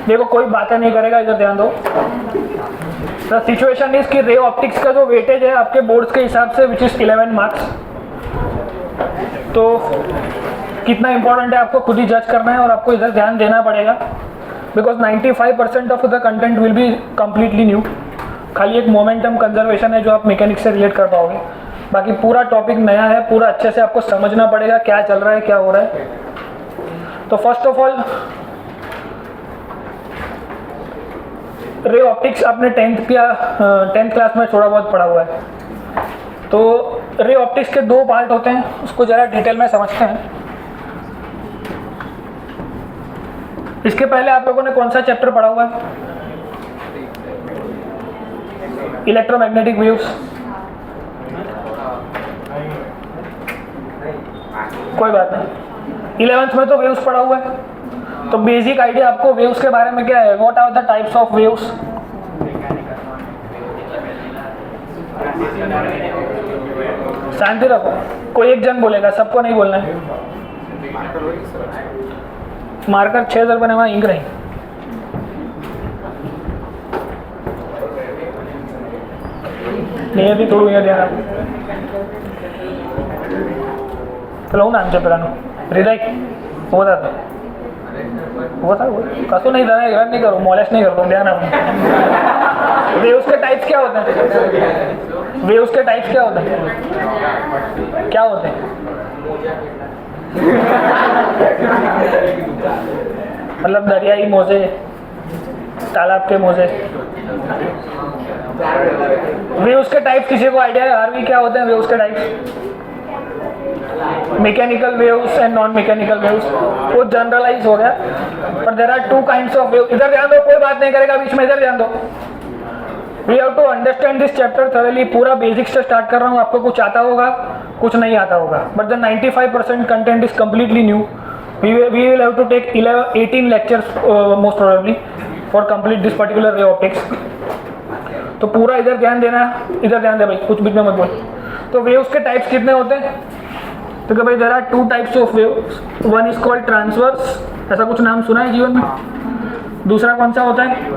देखो कोई बातें नहीं करेगा, इधर ध्यान दो। द सिचुएशन इज कि रे ऑप्टिक्स का जो वेटेज है आपके बोर्ड्स के हिसाब से विच इज 11 मार्क्स, तो कितना इंपॉर्टेंट है आपको खुद ही जज करना है और आपको इधर ध्यान देना पड़ेगा, because 95% of the content will be completely new. खाली एक मोमेंटम कंजर्वेशन है जो आप मैकेनिक्स से रिलेट कर पाओगे, बाकी पूरा टॉपिक नया है, पूरा अच्छे से आपको समझना पड़ेगा क्या चल रहा है क्या हो रहा है। तो first of all ray optics आपने 10th क्लास में थोड़ा बहुत पढ़ा हुआ है। तो रे ऑप्टिक्स के दो पार्ट होते हैं, उसको ज़रा डिटेल में समझते हैं। इसके पहले आप लोगों ने कौन सा चैप्टर पढ़ा हुआ है? Electromagnetic waves. कोई बात नहीं, 11th में तो वेव्स पढ़ा हुआ है, तो बेसिक आइडिया आपको वेव्स के बारे में क्या है? What are the types of waves? शांति रखो, कोई एक जन बोलेगा, सबको नहीं बोलना है। मार्कर 6000 बने वहाँ इंक रही। नहीं अभी थोड़ा यहाँ ध्यान चलो ना आमच्या पेलाનું हृदय वो था कसो नहीं था, ग्रहण नहीं करो, मॉलेस्ट नहीं करो, ध्यान आप। वेव्स के टाइप्स क्या होते हैं? वेव्स के टाइप्स क्या होते हैं? क्या होते हैं? मतलब दरियाई मोजे, तालाब के मोजे। वेव्स के टाइप किसी को आइडिया है? आरवी क्या होते हैं वेव्स के types? Mechanical waves and non mechanical waves, वो जनरलाइज हो गया, पर there are two kinds of wave. इधर ध्यान दो, कोई बात नहीं करेगा बीच में, इधर ध्यान दो। We have to understand this chapter thoroughly. पूरा बेसिक से स्टार्ट कर रहा हूँ, आपको कुछ आता होगा कुछ नहीं आता होगा, but the 95% content is completely new. We will have to take 18 lectures most probably for complete this particular ray optics. तो पूरा इधर ध्यान देना, इधर ध्यान दे भाई, कुछ बीच में मत बोल। तो वेव्स के टाइप्स कितने होते हैं? तो कि भाई there are two types of waves, one is called transverse, ऐसा कुछ नाम सुना है जीवन में? दूसरा कौन सा होता है?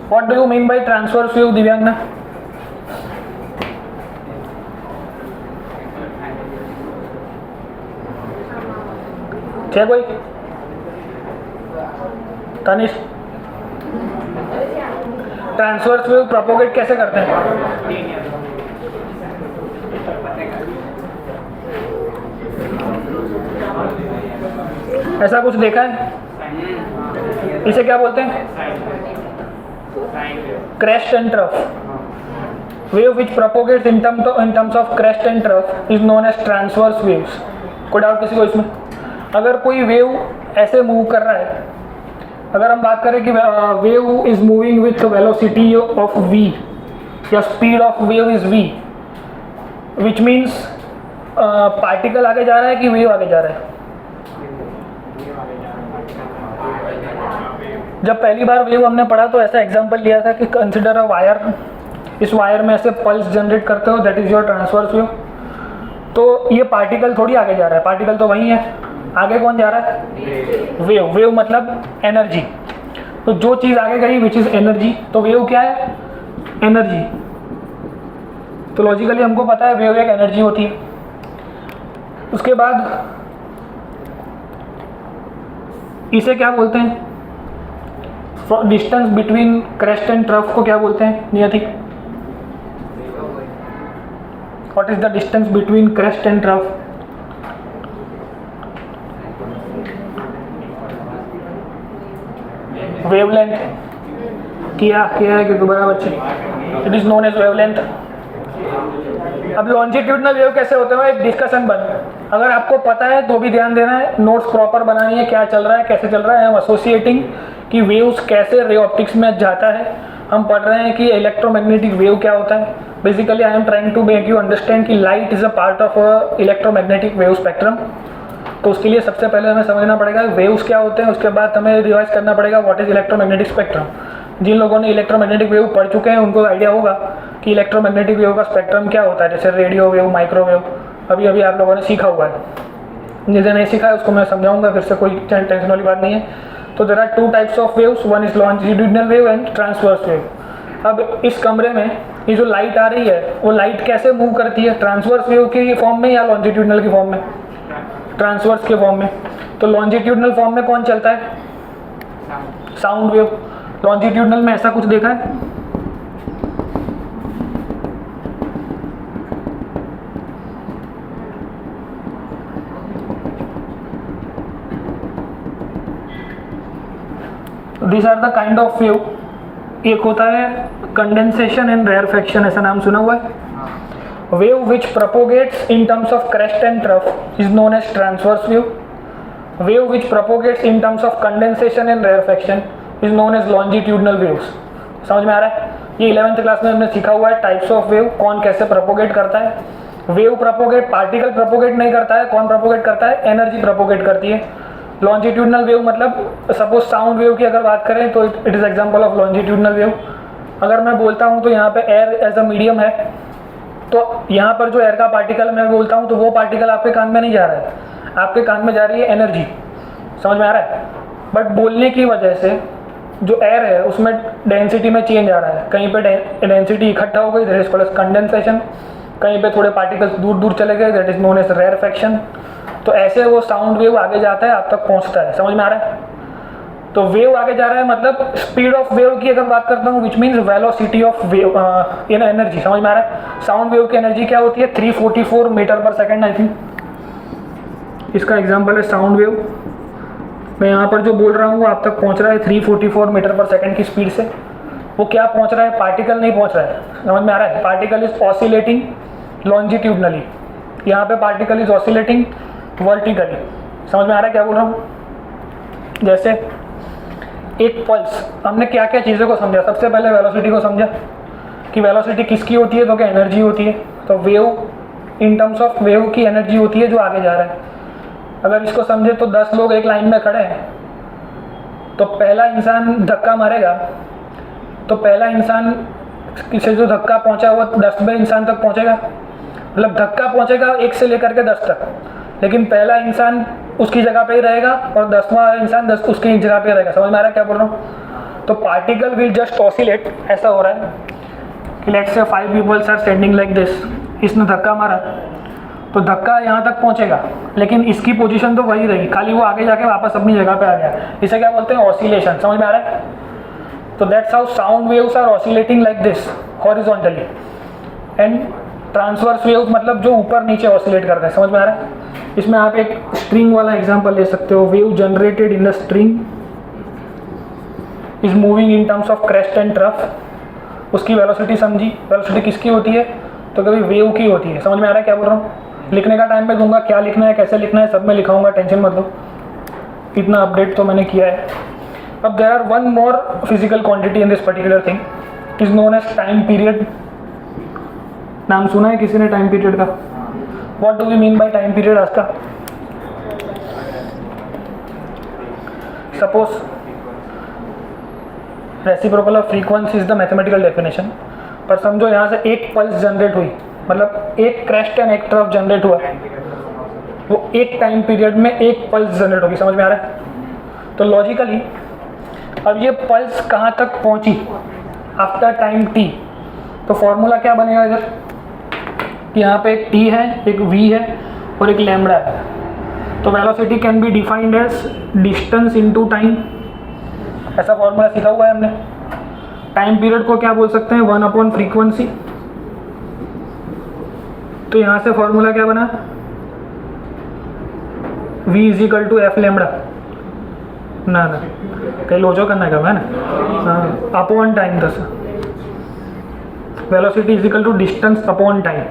What do you mean by transverse wave Divyangana? क्या कोई? तनिष, ट्रांसवर्स वेव प्रोपोगेट कैसे करते हैं? ऐसा कुछ देखा है? इसे क्या बोलते हैं? Crest and trough. Wave which propagates in terms of crest and trough is known as transverse waves. कोई डाउट किसी को इसमें? अगर कोई वेव ऐसे मूव कर रहा है, अगर हम बात करें कि wave is moving with velocity of v या speed of wave is v, which means particle आगे जा रहा है कि वेव आगे जा रहा है? जब पहली बार वेव हमने पढ़ा तो ऐसा एग्जांपल लिया था कि कंसिडर अ वायर, इस वायर में ऐसे पल्स जनरेट करते हो, that is your transverse wave. तो ये पार्टिकल थोड़ी आगे जा रहा है, पार्टिकल तो वही है, आगे कौन जा रहा है? वेव। वेव मतलब एनर्जी, तो जो चीज़ आगे गई विच इज एनर्जी, तो वेव क्या है? एनर्जी। तो लॉजिकली हमको पता है वेव एक एनर्जी होती है। उसके बाद इसे क्या बोलते हैं? Distance between crest and trough को क्या बोलते हैं Niyati? What is the distance between crest and trough? Wavelength. किया है कि दोबारा बच्चे? It is known as wavelength. अब लॉन्जिट्यूडनल वेव कैसे होते हैं, एक डिस्कशन बन। अगर आपको पता है तो भी ध्यान देना है, नोट्स प्रॉपर बनानी है, क्या चल रहा है कैसे चल रहा है। हम एसोसिएटिंग कि वेव्स कैसे रे ऑप्टिक्स में जाता है, हम पढ़ रहे हैं कि इलेक्ट्रोमैग्नेटिक वेव क्या होता है। Basically I am trying to make you understand कि light is a part of electromagnetic wave spectrum. तो उसके लिए सबसे पहले हमें समझना पड़ेगा वेव्स क्या होते हैं, उसके बाद हमें रिवाइज करना पड़ेगा व्हाट इज इलेक्ट्रोमैग्नेटिक स्पेक्ट्रम। जिन लोगों ने इलेक्ट्रोमैग्नेटिक वेव पढ़ चुके हैं उनको आइडिया होगा कि इलेक्ट्रोमैग्नेटिक वेव का स्पेक्ट्रम क्या होता है, जैसे रेडियो वेव, माइक्रोवेव, अभी अभी आप लोगों ने सीखा हुआ है। जिसे नहीं सीखा है उसको मैं समझाऊंगा फिर से, कोई टेंशन वाली बात नहीं है। तो there are two types of waves, one is longitudinal wave and transverse wave. अब इस कमरे में ये जो लाइट आ रही है वो लाइट कैसे मूव करती है, ट्रांसवर्स वेव की फॉर्म में या लॉन्जिट्यूडिनल की फॉर्म में? ट्रांसवर्स के फॉर्म में। तो लॉन्जिट्यूडिनल फॉर्म में कौन चलता है? Sound wave. लॉन्जिट्यूडिनल में ऐसा कुछ देखा है? These are the kind of wave। एक होता है कंडेंसेशन एंड रेयरफेक्शन, ऐसा नाम सुना हुआ है? Wave which propagates in terms of crest and trough is known as transverse wave. Wave which propagates in terms of condensation and rarefaction is known as longitudinal waves. समझ में आ रहा है? ये 11th क्लास में हमने सीखा हुआ है टाइप्स ऑफ वेव, कौन कैसे प्रोपोगेट करता है। वेव प्रोपोगेट, पार्टिकल प्रोपोगेट नहीं करता है, कौन प्रोपोगेट करता है? एनर्जी प्रोपोगेट करती है। लॉन्जिट्यूडिनल वेव मतलब सपोज साउंड वेव की अगर बात करें तो it is example of longitudinal wave. अगर मैं बोलता हूँ तो यहाँ पे एयर एज अ मीडियम है, तो यहाँ पर जो एयर का पार्टिकल मैं बोलता हूँ तो वो पार्टिकल आपके कान में नहीं जा रहा है, आपके कान में जा रही है एनर्जी। समझ में आ रहा है? बट बोलने की वजह से जो एयर है उसमें डेंसिटी में चेंज आ रहा है, कहीं पे डेंसिटी इकट्ठा हो गई, that is called as condensation, कहीं पे थोड़े पार्टिकल्स दूर दूर चले गए, that is known as rarefaction. तो ऐसे वो साउंड वेव आगे जाता है, आप तक पहुंचता है। समझ में आ रहा है? तो वेव आगे जा रहा है मतलब स्पीड ऑफ वेव की अगर बात करता हूँ which means velocity of wave in energy. समझ में आ रहा है? साउंड वेव की एनर्जी क्या होती है? 344 मीटर पर सेकेंड आई थिंक। इसका एग्जाम्पल है साउंड वेव। मैं यहाँ पर जो बोल रहा हूँ वो आप तक पहुँच रहा है 344 मीटर पर सेकेंड की स्पीड से। वो क्या पहुँच रहा है? पार्टिकल नहीं पहुँच रहा है। समझ में आ रहा है? पार्टिकल इज ऑसिलेटिंग लॉन्जिट्यूडनली, यहाँ पे पार्टिकल इज ऑसिलेटिंग वर्टिकली। समझ में आ रहा है क्या बोल रहा हूँ? जैसे एक पल्स, हमने क्या क्या चीज़ों को समझा? सबसे पहले वेलोसिटी को समझा कि वेलोसिटी किसकी होती है, तो क्या एनर्जी होती है। तो wave in terms of wave की एनर्जी होती है जो आगे जा रहा है। अगर इसको समझे तो 10 लोग एक लाइन में खड़े हैं, तो पहला इंसान धक्का मारेगा तो पहला इंसान से जो धक्का पहुंचा वो 10वें इंसान तक पहुंचेगा, मतलब धक्का पहुंचेगा 1 से लेकर के 10 तक, लेकिन पहला इंसान उसकी जगह पे ही रहेगा और 10वां इंसान 10 उसकी जगह पे रहेगा। समझ में आ रहा है क्या बोल रहा हूँ? तो पार्टिकल विल जस्ट ऑसिलेट। ऐसा हो रहा है कि let's say 5 peoples are standing like this, इसने धक्का मारा तो धक्का यहाँ तक पहुँचेगा, लेकिन इसकी पोजीशन तो वही रही, खाली वो आगे जाके वापस अपनी जगह पे आ गया। इसे क्या बोलते हैं? ऑसिलेशन। समझ में आ रहा है? तो that's how sound waves are oscillating like this horizontally, and transverse waves मतलब जो ऊपर नीचे ऑसिलेट करते हैं। समझ में आ रहा है? इसमें आप एक स्ट्रिंग वाला एग्जांपल ले सकते हो। Wave generated in the string is moving in terms of crest and trough. उसकी वेलोसिटी समझी? वेलोसिटी किसकी होती है? तो कभी वेव की होती है। समझ में आ रहा है क्या बोल रहा हूँ? लिखने का टाइम पे दूंगा, क्या लिखना है कैसे लिखना है सब में लिखाऊंगा, टेंशन मत लो, इतना अपडेट तो मैंने किया है। अब there are one more physical quantity in this particular thing is known as time period. नाम सुना है किसी ने टाइम पीरियड का? What do we mean by time period? आज का suppose reciprocal of frequency is the mathematical definition, पर समझो यहाँ से एक पल्स जनरेट हुई, मतलब एक क्रेस्ट एंड एक ट्रफ जनरेट हुआ, वो एक टाइम पीरियड में एक पल्स जनरेट होगी। समझ में आ रहा है? तो लॉजिकली अब ये पल्स कहाँ तक पहुँची आफ्टर टाइम t, तो फॉर्मूला क्या बनेगा इधर कि यहाँ पे एक t है, एक v है और एक लैम्बडा है। तो velocity can be defined as distance into time, ऐसा फॉर्मूला सीखा हुआ है हमने। टाइम पीरियड को क्या बोल सकते हैं? 1/, फ्रीक्वेंसी। तो यहाँ से फॉर्मूला क्या बना? v = f लैम्बडा ना कहीं लोचो करना है मैं ना, हाँ, अपॉन टाइम। दस वेलोसिटी = डिस्टेंस अपॉन टाइम,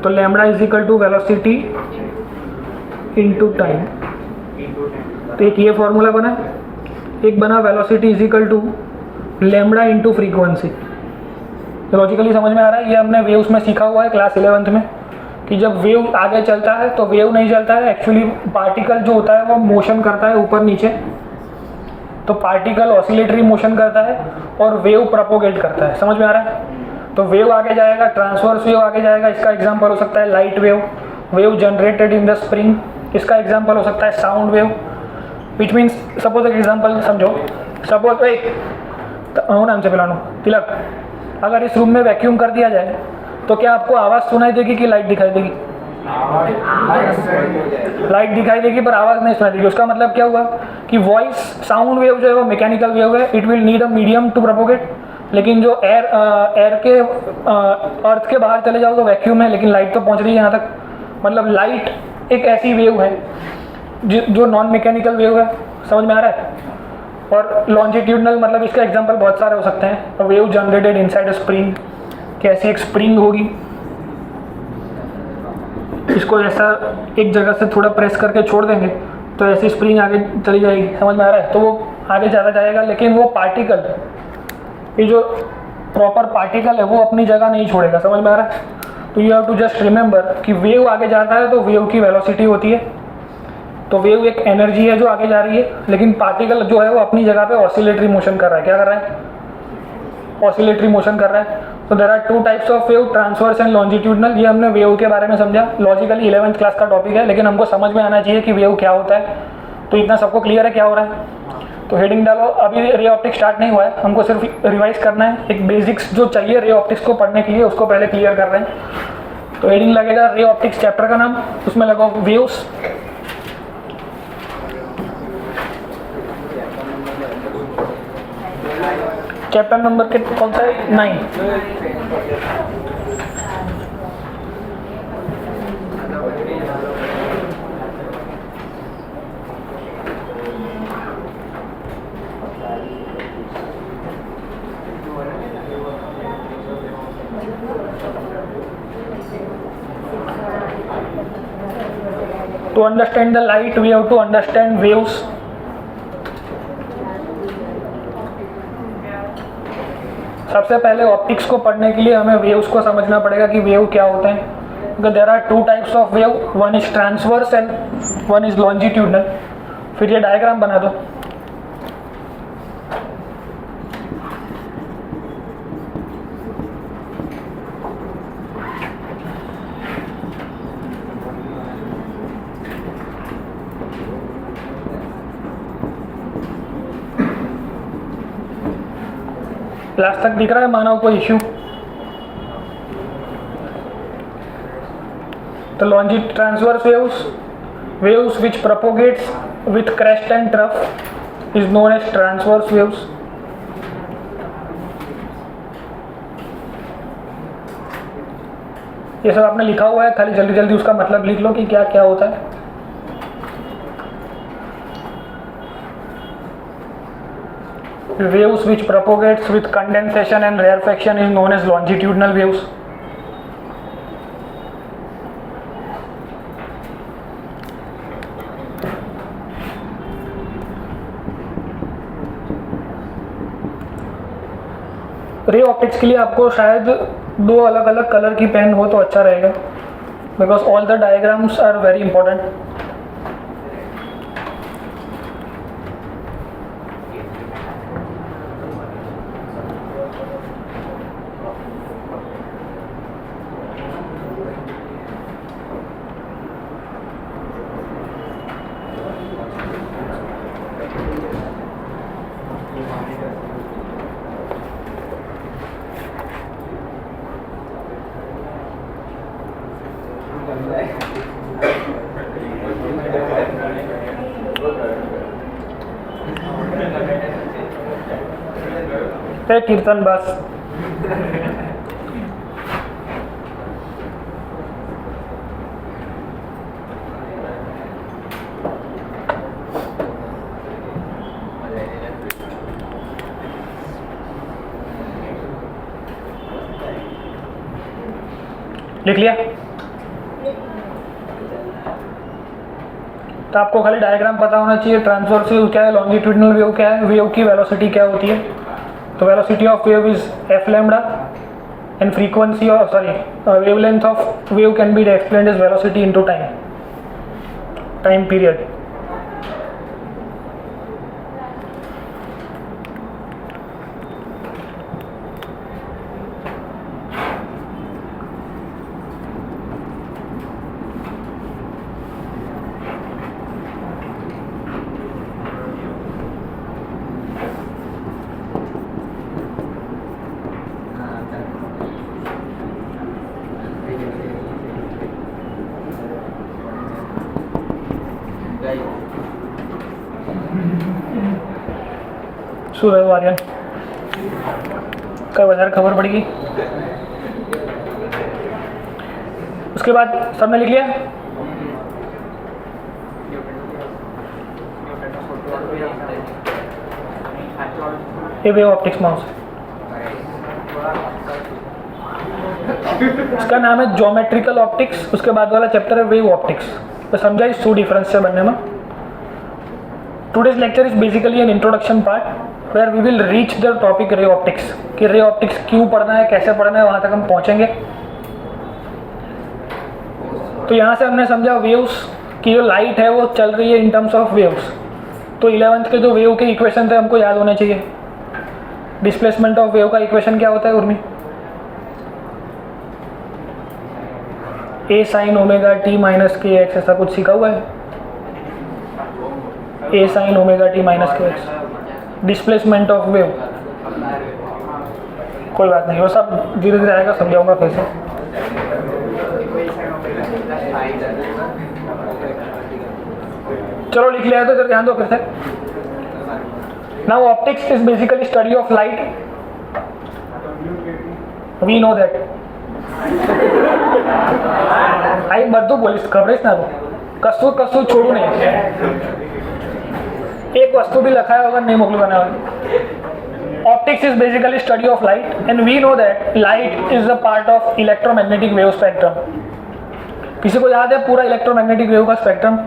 तो लैम्बडा = वेलोसिटी इनटू टाइम। तो एक ये फॉर्मूला बना, एक बना velocity = lambda into frequency. Logically समझ में आ रहा है? ये हमने वेव्स में सीखा हुआ है क्लास 11th में कि जब वेव आगे चलता है तो वेव नहीं चलता है, एक्चुअली पार्टिकल जो होता है वो मोशन करता है ऊपर नीचे। तो पार्टिकल ऑसिलेटरी मोशन करता है और वेव प्रोपोगेट करता है। समझ में आ रहा है? तो वेव आगे जाएगा, ट्रांसवर्स वेव आगे जाएगा। इसका एग्जांपल हो सकता है light wave, wave generated in the spring इसका एग्जाम्पल हो सकता है sound wave, which means suppose एक एग्जाम्पल समझो, सपोज एक नाम से पिलानो तिलक, अगर इस रूम में वैक्यूम कर दिया जाए तो क्या आपको आवाज़ सुनाई देगी कि लाइट दिखाई देगी? लाइट दिखाई देगी पर आवाज़ नहीं सुनाई देगी। उसका मतलब क्या हुआ कि वॉइस साउंड वेव जो है वो मैकेनिकल वेव है, it will need a medium to propagate. लेकिन जो एयर के अर्थ के बाहर चले जाओ तो वैक्यूम है, लेकिन लाइट तो पहुंच रही है यहाँ तक। मतलब लाइट एक ऐसी वेव है जो नॉन मैकेनिकल वेव है, समझ में आ रहा है? और लॉन्जिट्यूडनल मतलब इसका एग्जांपल बहुत सारे हो सकते हैं। Wave generated inside a spring, कैसी एक स्प्रिंग होगी, इसको ऐसा एक जगह से थोड़ा प्रेस करके छोड़ देंगे तो ऐसी स्प्रिंग आगे चली जाएगी, समझ में आ रहा है? तो वो आगे ज़्यादा जाएगा, लेकिन वो पार्टिकल, ये जो प्रॉपर पार्टिकल है वो अपनी जगह नहीं छोड़ेगा, समझ में आ रहा है? तो you have to just remember कि वेव आगे जाता है तो वेव की वेलोसिटी होती है, तो वेव एक एनर्जी है जो आगे जा रही है, लेकिन पार्टिकल जो है वो अपनी जगह पे ऑसिलेटरी मोशन कर रहा है। क्या कर रहा है? ऑसिलेटरी मोशन कर रहा है। तो there are two types of wave, transverse and longitudinal. ये हमने वेव के बारे में समझा, लॉजिकली 11th क्लास का टॉपिक है, लेकिन हमको समझ में आना चाहिए कि वेव क्या होता है। तो इतना सबको क्लियर है क्या हो रहा है? तो हेडिंग डालो। अभी रे ऑप्टिक्स स्टार्ट नहीं हुआ है, हमको सिर्फ रिवाइज करना है। एक बेसिक्स जो चाहिए रे ऑप्टिक्स को पढ़ने के लिए उसको पहले क्लियर कर रहे हैं। तो हेडिंग लगेगा रे ऑप्टिक्स चैप्टर का नाम, उसमें लगाओ वेव्स। चैप्टर नंबर के कौन सा है? 9। To understand the light, we have to understand waves. सबसे पहले ऑप्टिक्स को पढ़ने के लिए हमें वेव्स को समझना पड़ेगा कि वेव क्या होता है। because there are two types of wave, one is transverse and one is longitudinal। फिर ये डायग्राम बना दो। लास्ट तक दिख रहा है मानव कोई इश्यू? तो लॉन्जिट transverse waves which propagates with crest and trough is known as transverse waves. ये सब आपने लिखा हुआ है, खाली जल्दी जल्दी उसका मतलब लिख लो कि क्या क्या होता है। Waves which propagates with condensation and rarefaction is known as longitudinal waves। Ray optics के लिए आपको शायद दो अलग अलग कलर की पेन हो तो अच्छा रहेगा, because all the diagrams are very important. कीर्तन बस लिख लिया? तो आपको खाली डायग्राम पता होना चाहिए। ट्रांसवर्स वेव क्या है, लॉन्जिट्यूडिनल वेव क्या है, वेव की वेलोसिटी क्या होती है। तो velocity of wave is F lambda and frequency of wavelength of wave can be explained as velocity into time period. सूरज वारियन का बाजार खबर पड़ेगी। उसके बाद सबने लिख लिया। ये वेव ऑप्टिक्स माउस, इसका नाम है ज्योमेट्रिकल ऑप्टिक्स। उसके बाद वाला चैप्टर है वेव ऑप्टिक्स। तो समझा इस 2 डिफरेंस से बनने में। Today's lecture is basically an introduction part where we will reach the topic ray optics, कि रे ऑप्टिक्स क्यों पढ़ना है, कैसे पढ़ना है, वहाँ तक हम पहुँचेंगे। तो यहाँ से हमने समझा वेव्स की जो लाइट है वो चल रही है इन टर्म्स ऑफ वेव्स। तो 11th के जो वेव के इक्वेशन थे हमको याद होने चाहिए। डिस्प्लेसमेंट ऑफ वेव का इक्वेशन क्या होता है उर्मी? ए साइन ओमेगा टी माइनस के एक्स, ऐसा कुछ सीखा हुआ है? ए साइन ओमेगा टी माइनस के एक्स डिस्प्लेसमेंट ऑफ वेव। कोई बात नहीं, वो सब धीरे धीरे आएगा, समझाऊंगा फिर से। चलो लिख लिया है तो इधर ध्यान दो फिर से। Now optics is basically study of light, we know that. I બધું બોલીશ, ખબર ના કશું કશું છોડું નહીં, एक वस्तु भी लिखा है अगर नहीं मोकलू बना हुआ। Optics is basically study of light and we know that light is a part of electromagnetic wave spectrum. किसी को याद है पूरा इलेक्ट्रोमैग्नेटिक वेव का स्पेक्ट्रम?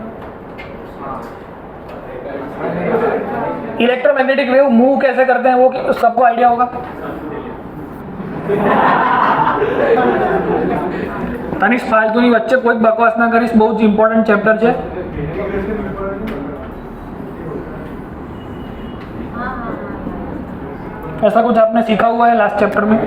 इलेक्ट्रोमैग्नेटिक वेव मूव कैसे करते हैं वो सबको आइडिया होगा? तनिष फालतू नहीं बच्चे, कोई बकवास ना करिस, बहुत इंपॉर्टेंट चैप्टर है। ऐसा कुछ आपने सीखा हुआ है लास्ट चैप्टर में?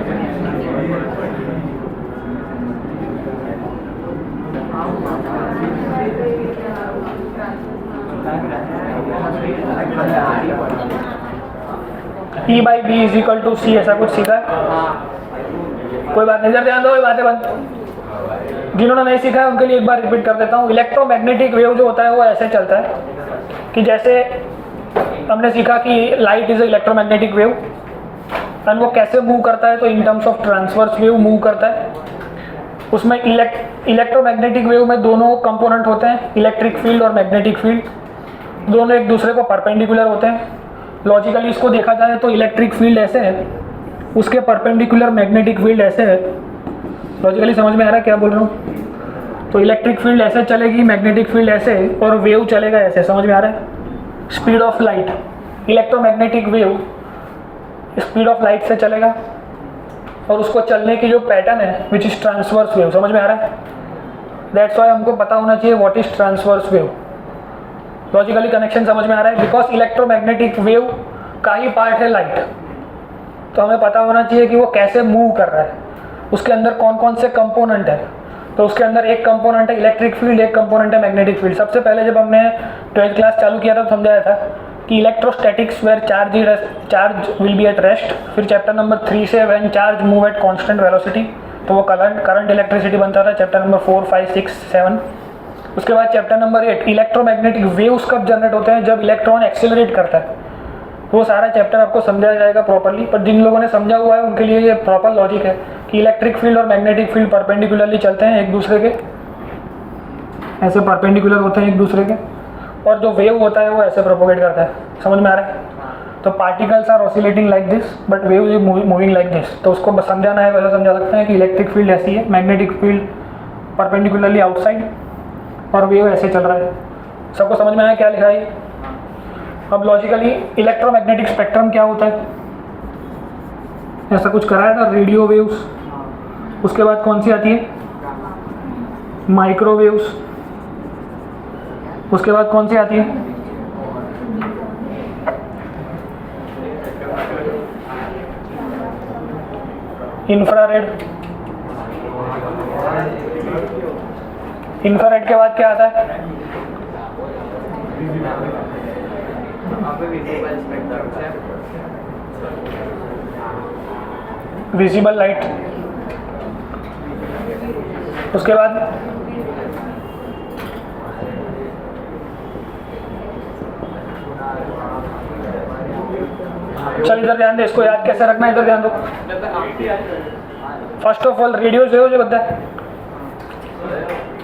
E by B is equal to C, ऐसा कुछ सीखा है? कोई बात नहीं, इधर ध्यान दो, बातें बंद। जिन्होंने नहीं सीखा है उनके लिए एक बार रिपीट कर देता हूँ। इलेक्ट्रोमैग्नेटिक वेव जो होता है वो ऐसे चलता है कि जैसे हमने सीखा कि light is electromagnetic wave and वो कैसे मूव करता है, तो इन terms of transverse wave move करता है। उसमें इलेक्ट्रोमैग्नेटिक वेव में दोनों कंपोनेंट होते हैं, इलेक्ट्रिक फील्ड और मैग्नेटिक फील्ड। दोनों एक दूसरे को परपेंडिकुलर होते हैं। लॉजिकली इसको देखा जाए तो इलेक्ट्रिक फील्ड ऐसे है, उसके परपेंडिकुलर मैग्नेटिक फील्ड ऐसे है। लॉजिकली समझ में आ रहा है क्या बोल रहा हूँ? तो इलेक्ट्रिक फील्ड ऐसे चलेगी, मैग्नेटिक फील्ड ऐसे, और वेव चलेगा ऐसे। समझ में आ रहा है? Speed of light, electromagnetic wave speed of light से चलेगा और उसको चलने की जो पैटर्न है विच इज ट्रांसवर्स वेव। समझ में आ रहा है? दैट्स वाई हमको पता होना चाहिए what is transverse wave. Logically connection समझ में आ रहा है? बिकॉज इलेक्ट्रोमैग्नेटिक वेव का ही पार्ट है लाइट, तो हमें पता होना चाहिए कि वो कैसे मूव कर रहा है, उसके अंदर कौन कौन से कंपोनेंट है। तो उसके अंदर एक कंपोनेंट है इलेक्ट्रिक फील्ड, एक कंपोनेंट है मैग्नेटिक फील्ड। सबसे पहले जब हमने 12th क्लास चालू किया था तो समझाया था कि electrostatics where charge will be at rest. फिर चैप्टर नंबर 3 से when charge move at constant velocity, तो वो करंट इलेक्ट्रिसिटी बनता था, चैप्टर नंबर 4, 5, 6, 7। उसके बाद चैप्टर नंबर 8 इलेक्ट्रोमैग्नेटिक वेव्स कब जनरेट होते हैं, जब इलेक्ट्रॉन एक्सेलरेट करता है। वो सारा चैप्टर आपको समझाया जाएगा प्रॉपर्ली। पर जिन लोगों ने समझा हुआ है उनके लिए ये प्रॉपर लॉजिक है कि इलेक्ट्रिक फील्ड और मैग्नेटिक फील्ड परपेंडिकुलरली चलते हैं एक दूसरे के, ऐसे परपेंडिकुलर होते हैं एक दूसरे के, और जो वेव होता है वो ऐसे प्रोपोगेट करता है। समझ में आ रहा है? तो particles are oscillating like this but wave is moving like this. तो उसको समझाना है वैसा समझा सकते हैं कि इलेक्ट्रिक फील्ड ऐसी है, मैग्नेटिक फील्ड परपेंडिकुलरली आउटसाइड, और वेव ऐसे चल रहा है। सबको समझ में आया क्या लिखा है? अब लॉजिकली इलेक्ट्रोमैग्नेटिक स्पेक्ट्रम क्या होता है, ऐसा कुछ कराया था, रेडियो वेव्स। उसके बाद कौन सी आती है? माइक्रोवेव्स। उसके बाद कौन सी आती है? इंफ्रारेड। इंफ्रारेड के बाद क्या आता है? Visible light. उसके बाद चल इधर ध्यान दे, इसको याद कैसे रखना है इधर ध्यान दो। फर्स्ट ऑफ ऑल रेडियो जो होता है,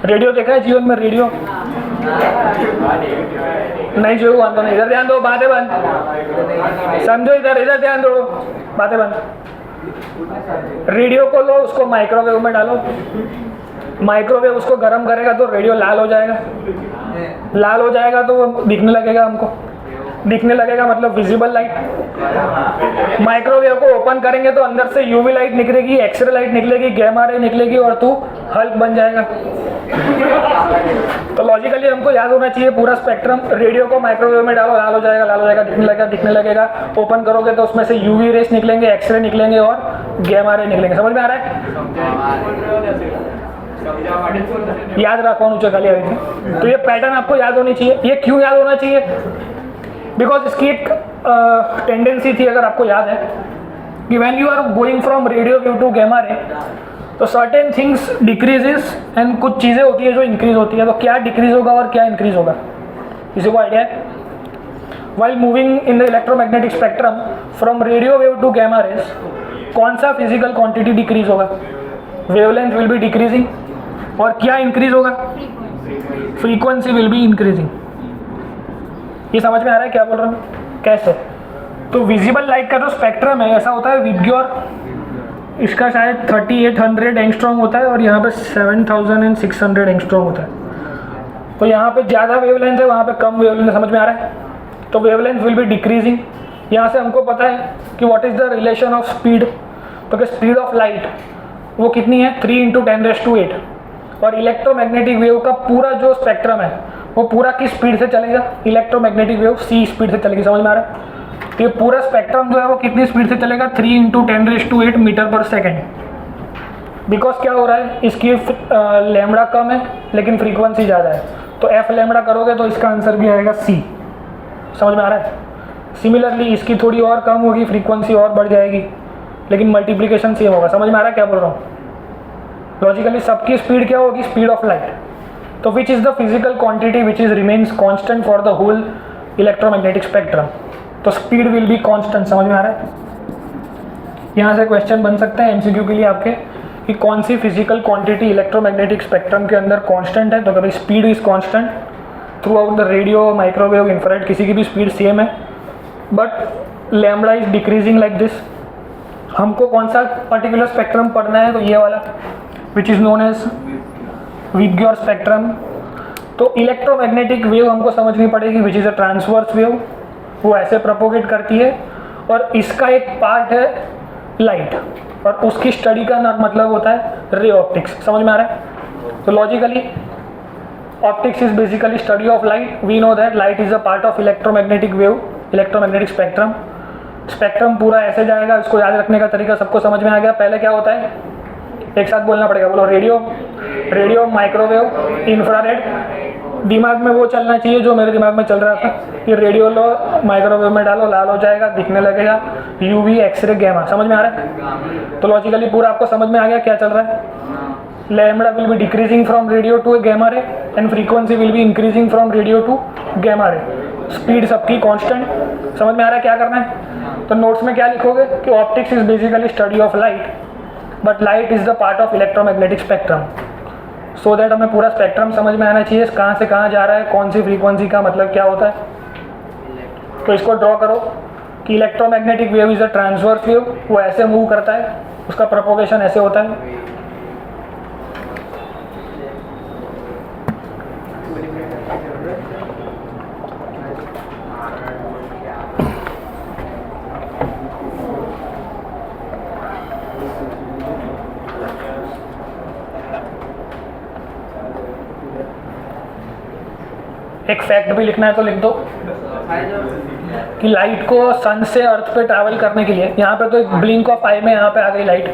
रेडियो देखा है जीवन में? रेडियो नहीं जो वादा नहीं, इधर ध्यान दो, बातें बंद, समझो इधर, इधर ध्यान दो, बातें बंद। रेडियो को लो, उसको माइक्रोवेव में डालो, माइक्रोवेव उसको गर्म करेगा तो रेडियो लाल हो जाएगा, लाल हो जाएगा तो वो दिखने लगेगा, हमको दिखने लगेगा मतलब विजिबल लाइट। माइक्रोवेव को ओपन करेंगे तो अंदर से यूवी लाइट निकलेगी, एक्सरे लाइट निकलेगी, गैमा रे निकलेगी और तू हल्क बन जाएगा। तो लॉजिकली हमको याद होना चाहिए पूरा स्पेक्ट्रम। रेडियो को माइक्रोवेव में डालो, लाल हो जाएगा, लाल हो जाएगा, दिखने लगेगा, दिखने लगेगा। ओपन करोगे तो उसमें से यूवी रेस निकलेंगे, एक्सरे निकलेंगे और गैमा रे निकलेंगे। समझ में आ रहा है? याद रखो ऊंचे खाली आई थी। तो ये पैटर्न आपको याद होनी चाहिए। ये क्यों याद होना चाहिए? बिकॉज इसकी एक टेंडेंसी थी, अगर आपको याद है, कि when you are going from radio wave to gamma ray तो सर्टेन थिंग्स डिक्रीजेस एंड कुछ चीज़ें होती है जो इंक्रीज होती है। तो क्या डिक्रीज होगा और क्या इंक्रीज होगा, किसी को आइडिया है? While moving in the electromagnetic spectrum from radio wave to gamma rays, कौन सा फिजिकल क्वांटिटी डिक्रीज होगा? Wavelength will be decreasing. और क्या इंक्रीज होगा? Frequency will be increasing. ये समझ में आ रहा है क्या बोल रहा हूँ? कैसे? तो विजिबल लाइट का जो स्पेक्ट्रम है ऐसा होता है विबग्योर, इसका शायद 3800 एंगस्ट्रॉम होता है और यहाँ पे 7600 एंगस्ट्रॉम होता है। तो यहाँ पे ज़्यादा वेवलेंथ है, वहाँ पे कम वेवलेंथ। समझ में आ रहा है? तो वेवलेंथ विल बी डिक्रीजिंग। यहाँ से हमको पता है कि what is the relation of speed. तो कि स्पीड ऑफ लाइट वो कितनी है? 3 × 10⁸ और इलेक्ट्रोमैग्नेटिक वेव का पूरा जो स्पेक्ट्रम है वो पूरा किस स्पीड से चलेगा? इलेक्ट्रोमैग्नेटिक वेव c स्पीड से चलेगी। समझ में आ रहा है? तो ये पूरा स्पेक्ट्रम जो है वो कितनी स्पीड से चलेगा? 3 × 10⁸ मीटर पर सेकेंड। बिकॉज क्या हो रहा है, इसकी लैम्बडा कम है लेकिन फ्रीक्वेंसी ज़्यादा है, तो f लैम्बडा करोगे तो इसका आंसर भी आएगा c। समझ में आ रहा है? सिमिलरली इसकी थोड़ी और कम होगी, फ्रीक्वेंसी और बढ़ जाएगी, लेकिन मल्टीप्लिकेशन सेम होगा। समझ में आ रहा है क्या बोल रहा हूँ? लॉजिकली सबकी स्पीड क्या होगी? Speed of light. तो which is the physical quantity which is remains constant for the whole electromagnetic spectrum? तो स्पीड विल बी कांस्टेंट। समझ में आ रहा है? यहाँ से क्वेश्चन बन सकते हैं एमसीक्यू के लिए आपके कि कौन सी फिजिकल क्वांटिटी इलेक्ट्रोमैग्नेटिक स्पेक्ट्रम के अंदर कांस्टेंट है। तो कभी speed is constant through out the radio, microwave, infrared, किसी की भी स्पीड सेम है, but lambda is decreasing like this. हमको कौन सा पर्टिकुलर स्पेक्ट्रम पढ़ना है? तो ये वाला which is known as VIBGYOR spectrum. तो इलेक्ट्रोमैग्नेटिक वेव हमको समझनी पड़ेगी which is a transverse wave, वो ऐसे प्रोपोगेट करती है और इसका एक पार्ट है लाइट और उसकी स्टडी का मतलब होता है रे ऑप्टिक्स। समझ में आ रहा है? तो logically optics is basically study of light. We know that light is a part of electromagnetic wave, electromagnetic spectrum. Spectrum पूरा ऐसे जाएगा, इसको याद रखने का तरीका सबको समझ में आ गया। पहले क्या होता है, एक साथ बोलना पड़ेगा, बोलो रेडियो, माइक्रोवेव, इंफ्रारेड। दिमाग में वो चलना चाहिए जो मेरे दिमाग में चल रहा था कि रेडियो लो, माइक्रोवेव में डालो, लाल हो जाएगा, दिखने लगेगा, यूवी, एक्सरे, गैमा। समझ में आ रहा है? तो लॉजिकली पूरा आपको समझ में आ गया क्या चल रहा है। Lambda will be decreasing from radio to gamma ray and frequency will be increasing from radio to gamma ray. Speed सबकी कांस्टेंट। समझ में आ रहा है क्या करना है? तो नोट्स में क्या लिखोगे कि optics is basically study of light, but light is the part of electromagnetic spectrum. So that हमें पूरा स्पेक्ट्रम समझ में आना चाहिए, कहाँ से कहाँ जा रहा है, कौन सी फ्रीक्वेंसी का मतलब क्या होता है। तो इसको ड्रॉ करो कि electromagnetic wave is a transverse wave, वो ऐसे मूव करता है, उसका प्रोपोगेशन ऐसे होता है। एक फैक्ट भी लिखना है तो लिख दो कि लाइट को सन से अर्थ पे ट्रैवल करने के लिए, यहाँ पे तो एक ब्लिंक ऑफ आई में यहाँ पे आ गई लाइट,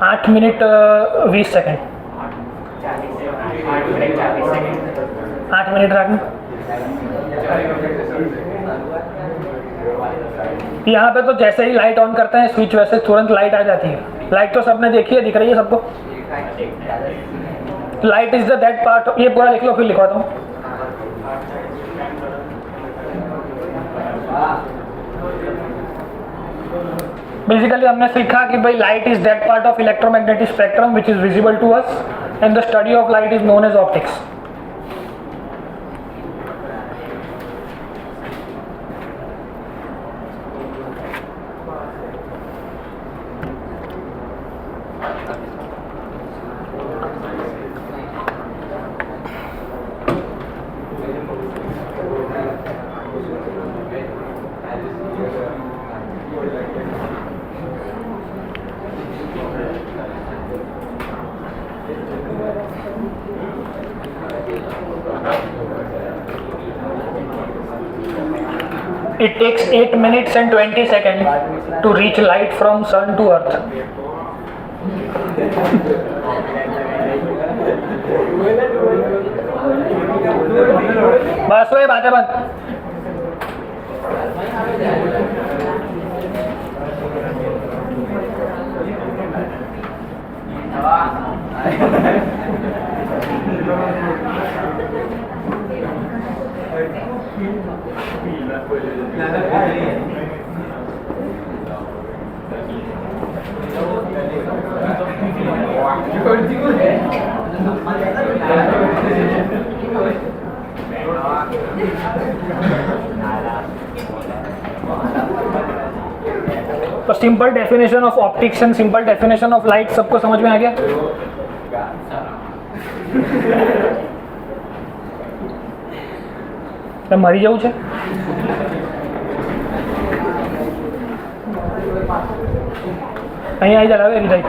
8 मिनट 20 सेकेंड, 8 मिनट रखना। यहाँ पे तो जैसे ही लाइट ऑन करते हैं स्विच, वैसे तुरंत लाइट आ जाती है। लाइट तो सबने देखी है, दिख रही है सबको। Light is the that part, ये पूरा लिख लो फिर लिखवाता हूँ। बेसिकली हमने सीखा कि भाई light is that part of electromagnetic spectrum which is visible to us and the study of light is known as optics. It takes 8 minutes and 20 seconds to reach light from sun to earth. बस वही बात है बंद. तो simple definition of optics and simple definition of light सबको समझ में आ गया. मरी जाऊँ છે અહીં આવી જાય એવી થાય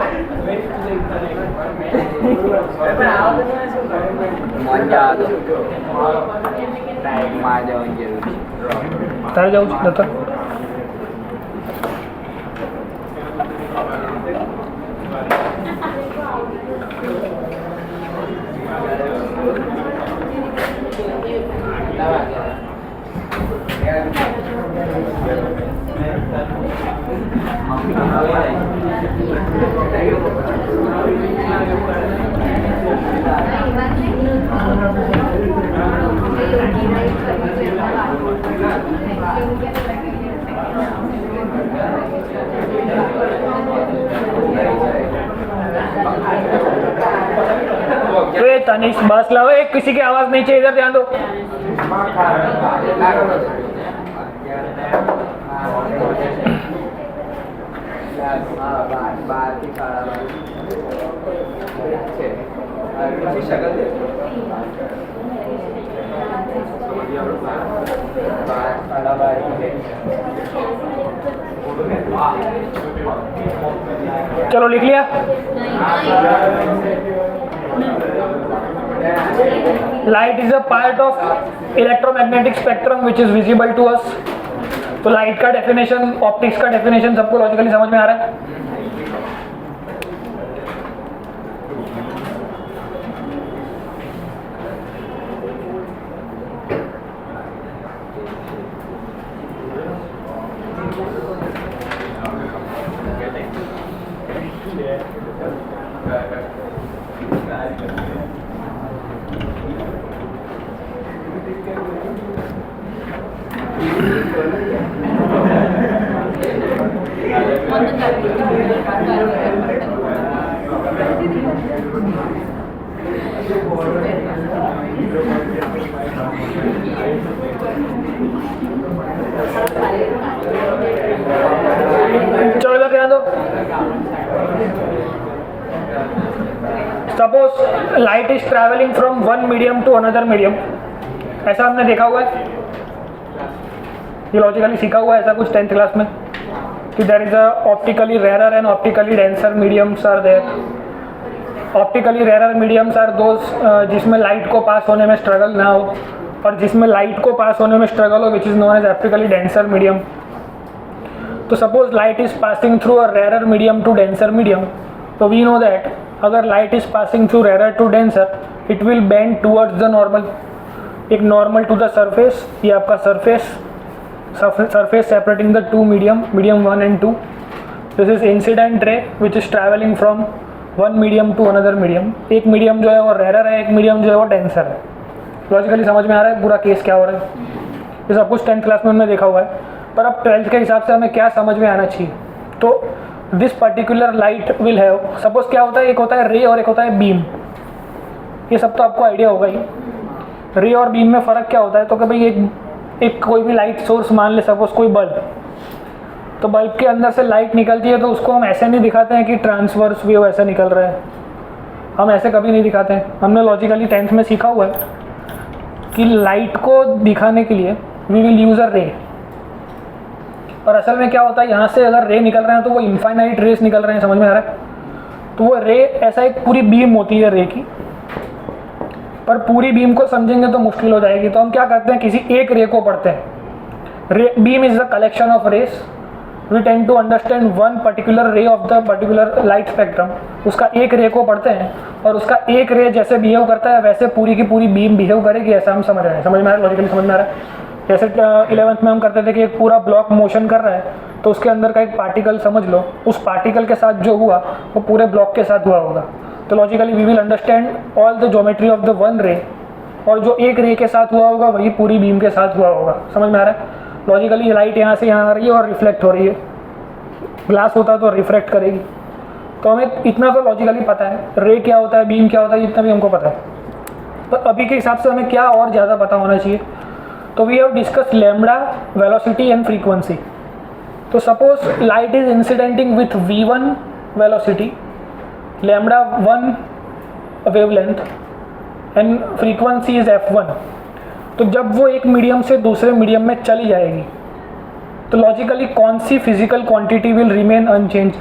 તારે જવું છે દત્તા. तो ये तनिष बस लाओ, एक किसी की आवाज नहीं चाहिए, इधर ध्यान दो. चलो लिख लिया. Light is a part of electromagnetic spectrum which is visible to us. तो लाइट का डेफिनेशन, ऑप्टिक्स का डेफिनेशन सबको लॉजिकली समझ में आ रहा है. चलो इधर ध्यान दो. Suppose light is travelling from one medium to another medium. ऐसा हमने देखा हुआ है, ये लॉजिकली सीखा हुआ है ऐसा कुछ 10th क्लास में कि there is a optically rare and optically denser mediums are there. Optically rare mediums are those जिसमें लाइट को पास होने में स्ट्रगल ना हो, और जिसमें लाइट को पास होने में स्ट्रगल हो which is known as optically denser medium. तो suppose light is passing through a rare medium to denser medium. तो वी नो दैट अगर light is passing through rare to denser it will bend towards the normal. एक normal to the surface, ये आपका surface separating the two medium 1 and 2. This is incident ray which is travelling from one medium to another medium. एक medium जो है वो rare है, एक medium जो है वो डेंसर है. लॉजिकली समझ में आ रहा है पूरा केस क्या हो रहा है. ये सब कुछ 10th क्लास में हमने देखा हुआ है. पर अब 12th के हिसाब से हमें क्या समझ में आना चाहिए, तो this particular light will have, suppose क्या होता है, एक होता है रे और एक होता है बीम, ये सब तो आपको आइडिया होगा ही। रे और बीम में फ़र्क क्या होता है, तो कि भाई एक कोई भी लाइट सोर्स मान ले, सपोज कोई बल्ब, तो बल्ब के अंदर से लाइट निकलती है तो उसको हम ऐसे नहीं दिखाते हैं कि ट्रांसवर्स वेव ऐसा निकल रहा है, हम ऐसे कभी नहीं दिखाते हैं। हमने लॉजिकली 10th में सीखा हुआ है कि लाइट को दिखाने के लिए वी विल यूज़ अ रे, और असल में क्या होता है, यहाँ से अगर रे निकल रहे हैं तो वो इनफाइनाइट रेस निकल रहे हैं, समझ में आ रहा है। तो वो रे ऐसा एक पूरी बीम होती है रे की, पर पूरी बीम को समझेंगे तो मुश्किल हो जाएगी। तो हम क्या करते हैं, किसी एक रे को पढ़ते हैं। Ray beam is the collection of rays, we tend to understand one particular ray of the particular light spectrum, उसका एक रे को पढ़ते हैं और उसका एक रे जैसे बिहेव करता है वैसे पूरी की पूरी बीम बिहेव करेगी, ऐसा हम समझ रहे हैं। समझ में आ रहा है, लॉजिकली समझ में आ रहा है। जैसे 11th में हम करते थे कि एक पूरा ब्लॉक मोशन कर रहा है तो उसके अंदर का एक पार्टिकल समझ लो, उस पार्टिकल के साथ जो हुआ वो पूरे ब्लॉक के साथ हुआ होगा। तो logically we will understand all the geometry of the one ray, और जो एक रे के साथ हुआ होगा वही पूरी बीम के साथ हुआ होगा। समझ में आ रहा है। लॉजिकली लाइट यहाँ से यहाँ आ रही है और रिफ्लेक्ट हो रही है, ग्लास होता तो रिफ्रेक्ट करेगी। तो हमें इतना तो लॉजिकली पता है, रे क्या होता है, बीम क्या होता है, इतना भी हमको पता है। तो अभी के हिसाब से हमें क्या और ज़्यादा पता होना चाहिए, तो we have discuss lambda, velocity and frequency. तो suppose light is incidenting with v1 velocity, lambda 1 wavelength and frequency is f1। तो जब वो एक मीडियम से दूसरे मीडियम में चली जाएगी तो लॉजिकली कौन सी physical quantity will remain unchange,